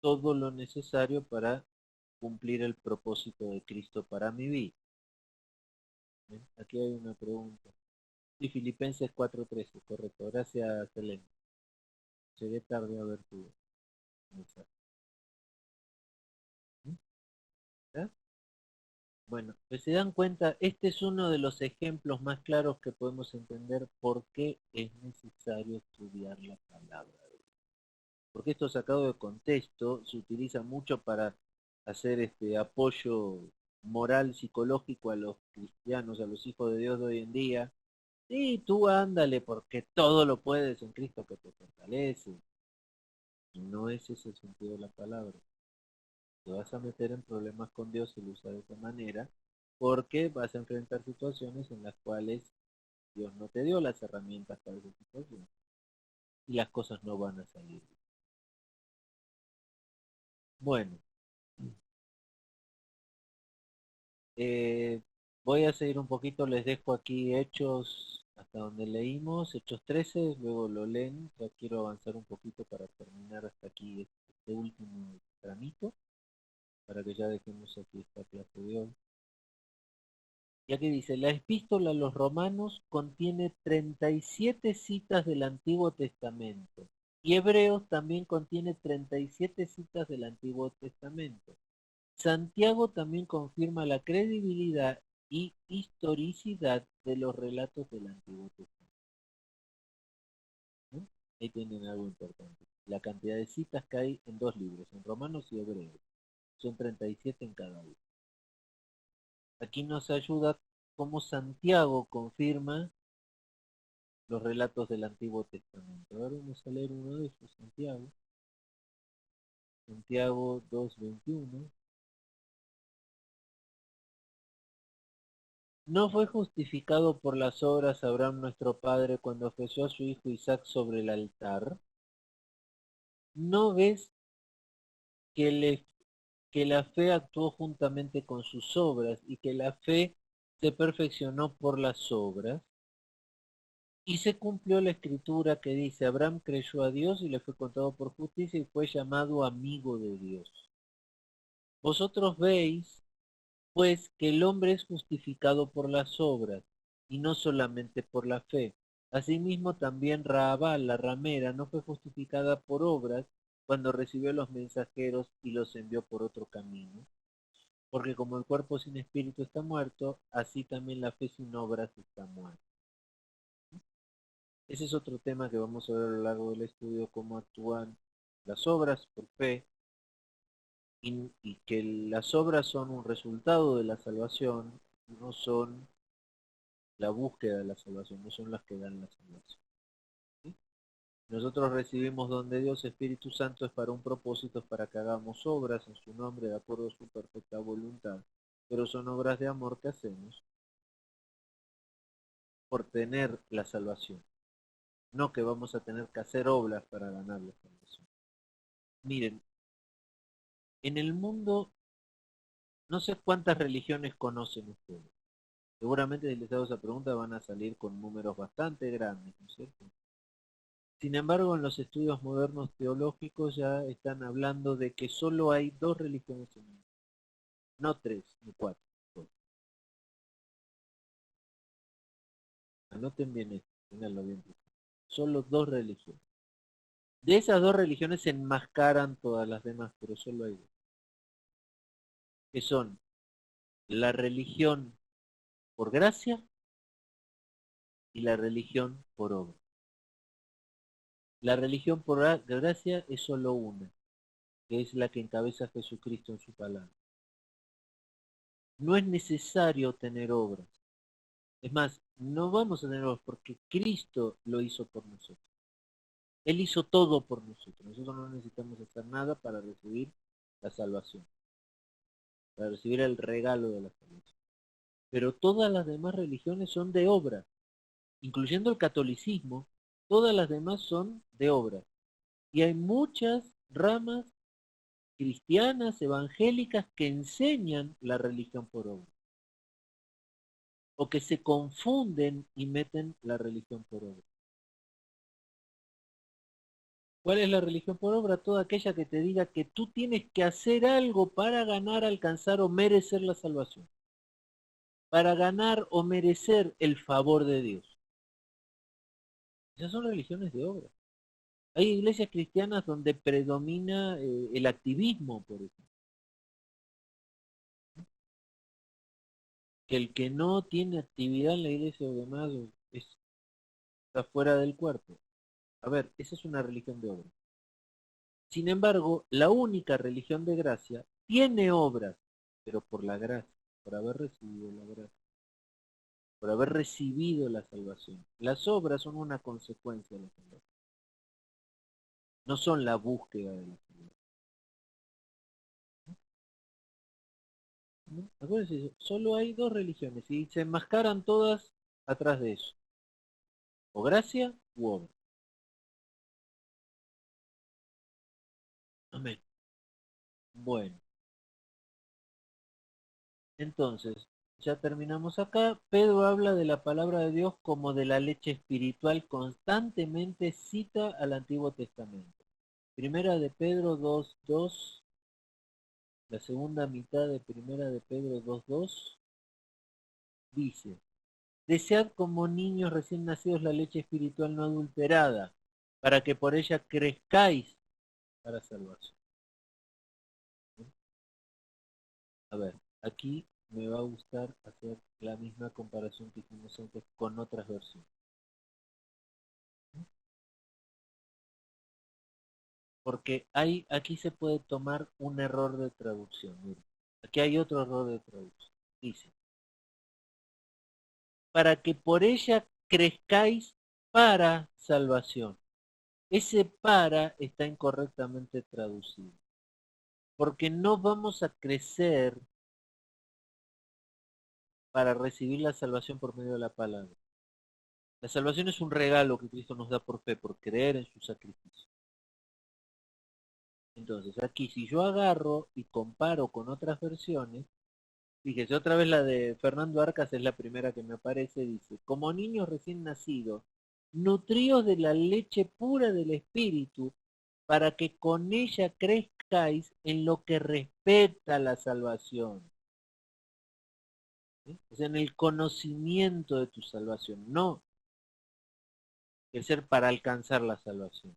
todo lo necesario para cumplir el propósito de Cristo para mi vida. ¿Ven? Aquí hay una pregunta. Sí, Filipenses 4:13, correcto. Gracias, Elena. Llegué tarde a ver tu mensaje. ¿Mm? Bueno, pues se dan cuenta, este es uno de los ejemplos más claros que podemos entender por qué es necesario estudiar la palabra. Porque esto sacado de contexto se utiliza mucho para hacer este apoyo moral, psicológico a los cristianos, a los hijos de Dios de hoy en día. Sí, tú ándale, porque todo lo puedes en Cristo que te fortalece. Y no ese es el sentido de la palabra. Te vas a meter en problemas con Dios si lo usas de esa manera, porque vas a enfrentar situaciones en las cuales Dios no te dio las herramientas para esa situación. Y las cosas no van a salir. Bueno, eh, voy a seguir un poquito, les dejo aquí Hechos hasta donde leímos, Hechos 13, luego lo leen, ya quiero avanzar un poquito para terminar hasta aquí este último tramito, para que ya dejemos aquí esta clase de hoy. Ya que dice, la epístola a los romanos contiene 37 citas del Antiguo Testamento. Y Hebreos también contiene 37 citas del Antiguo Testamento. Santiago también confirma la credibilidad y historicidad de los relatos del Antiguo Testamento. ¿No? Ahí tienen algo importante. La cantidad de citas que hay en dos libros, en Romanos y Hebreos. Son 37 en cada uno. Aquí nos ayuda cómo Santiago confirma los relatos del Antiguo Testamento. Ahora vamos a leer uno de ellos, Santiago. Santiago 2:21. ¿No fue justificado por las obras Abraham nuestro padre cuando ofreció a su hijo Isaac sobre el altar? ¿No ves que, que la fe actuó juntamente con sus obras y que la fe se perfeccionó por las obras? Y se cumplió la escritura que dice, Abraham creyó a Dios y le fue contado por justicia y fue llamado amigo de Dios. Vosotros veis, pues, que el hombre es justificado por las obras y no solamente por la fe. Asimismo también Rahabá, la ramera, no fue justificada por obras cuando recibió los mensajeros y los envió por otro camino. Porque como el cuerpo sin espíritu está muerto, así también la fe sin obras está muerta. Ese es otro tema que vamos a ver a lo largo del estudio, cómo actúan las obras por fe y que las obras son un resultado de la salvación, no son la búsqueda de la salvación, no son las que dan la salvación. ¿Sí? Nosotros recibimos don de Dios, Espíritu Santo es para un propósito, para que hagamos obras en su nombre de acuerdo a su perfecta voluntad, pero son obras de amor que hacemos por tener la salvación, no que vamos a tener que hacer obras para ganar la salvación. Miren, en el mundo no sé cuántas religiones conocen ustedes. Seguramente si les hago esa pregunta van a salir con números bastante grandes, ¿no es cierto? Sin embargo, en los estudios modernos teológicos ya están hablando de que solo hay dos religiones en el mundo, no tres, ni cuatro. Dos. Anoten bien esto, tenganlo bien. Solo dos religiones. De esas dos religiones se enmascaran todas las demás, pero solo hay dos. Que son la religión por gracia y la religión por obra. La religión por gracia es solo una, que es la que encabeza Jesucristo en su palabra. No es necesario tener obras. Es más, no vamos a tener obras porque Cristo lo hizo por nosotros. Él hizo todo por nosotros. Nosotros no necesitamos hacer nada para recibir la salvación, para recibir el regalo de la salvación. Pero todas las demás religiones son de obra, incluyendo el catolicismo, todas las demás son de obra. Y hay muchas ramas cristianas, evangélicas, que enseñan la religión por obra. O que se confunden y meten la religión por obra. ¿Cuál es la religión por obra? Toda aquella que te diga que tú tienes que hacer algo para ganar, alcanzar o merecer la salvación. Para ganar o merecer el favor de Dios. Esas son religiones de obra. Hay iglesias cristianas donde predomina el activismo, por ejemplo. Que el que no tiene actividad en la iglesia o demás está fuera del cuerpo. A ver, esa es una religión de obra. Sin embargo, la única religión de gracia tiene obras, pero por la gracia, por haber recibido la gracia, por haber recibido la salvación. Las obras son una consecuencia de la salvación, no son la búsqueda de la salvación. ¿No? Acuérdense, solo hay dos religiones y se enmascaran todas atrás de eso. o gracia u obra. Amén. Bueno, entonces, ya terminamos acá. Pedro habla de la palabra de Dios como de la leche espiritual, constantemente cita al Antiguo Testamento. Primera de Pedro 2:2, la segunda mitad de Primera de Pedro 2:2, dice, desead como niños recién nacidos la leche espiritual no adulterada, para que por ella crezcáis para salvación. A ver, aquí me va a gustar hacer la misma comparación que hicimos antes con otras versiones. Porque aquí se puede tomar un error de traducción. Mire, aquí hay otro error de traducción. Dice, para que por ella crezcáis para salvación. Ese para está incorrectamente traducido. Porque no vamos a crecer para recibir la salvación por medio de la palabra. La salvación es un regalo que Cristo nos da por fe, por creer en su sacrificio. Entonces, aquí si yo agarro y comparo con otras versiones, fíjese, otra vez la de Fernando Arcas es la primera que me aparece, dice, como niños recién nacidos, nutríos de la leche pura del Espíritu, para que con ella crezcáis en lo que respecta a la salvación. ¿Sí? O sea, en el conocimiento de tu salvación, no crecer para alcanzar la salvación.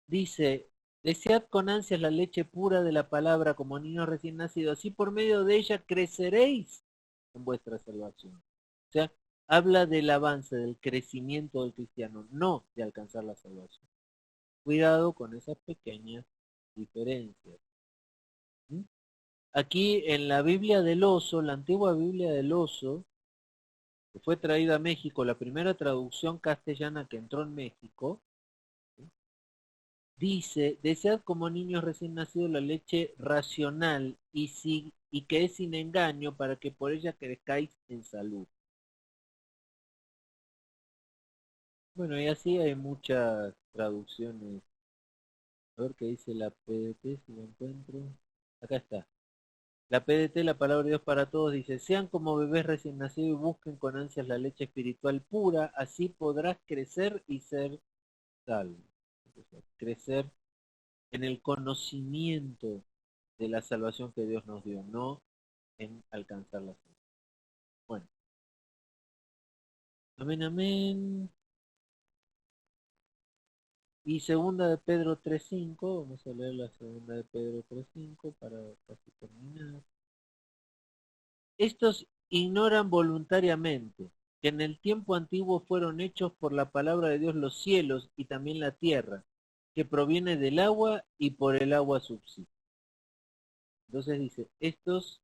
Dice, desead con ansias la leche pura de la palabra como niños recién nacidos, así por medio de ella creceréis en vuestra salvación. O sea, habla del avance, del crecimiento del cristiano, no de alcanzar la salvación. Cuidado con esas pequeñas diferencias. ¿Mm? Aquí en la Biblia del Oso, la antigua Biblia del Oso, que fue traída a México, la primera traducción castellana que entró en México, dice, desead como niños recién nacidos la leche racional y que es sin engaño para que por ella crezcáis en salud. Bueno, y así hay muchas traducciones. A ver qué dice la PDT, si lo encuentro. Acá está. La PDT, la palabra de Dios para todos, dice, sean como bebés recién nacidos y busquen con ansias la leche espiritual pura, así podrás crecer y ser salvo. Crecer en el conocimiento de la salvación que Dios nos dio, no en alcanzar la salvación. Bueno, amén, amén. Y segunda de Pedro 3:5, vamos a leer la segunda de Pedro 3:5 para casi terminar. Estos ignoran voluntariamente que en el tiempo antiguo fueron hechos por la palabra de Dios los cielos y también la tierra, que proviene del agua y por el agua subsiste. Entonces dice, estos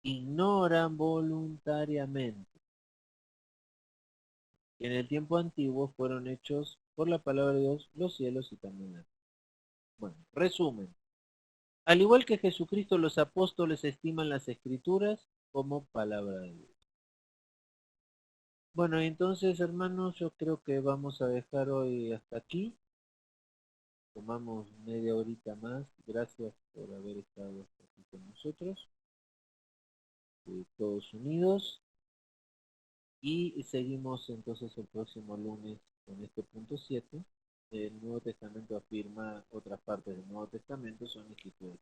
ignoran voluntariamente que en el tiempo antiguo fueron hechos por la palabra de Dios los cielos y también la tierra. Bueno, resumen. Al igual que Jesucristo, los apóstoles estiman las escrituras como palabra de Dios. Bueno, entonces, hermanos, yo creo que vamos a dejar hoy hasta aquí. Tomamos media horita más. Gracias por haber estado aquí con nosotros, todos unidos. Y seguimos entonces el próximo lunes con este punto 7. El Nuevo Testamento afirma otras partes del Nuevo Testamento son escrituras.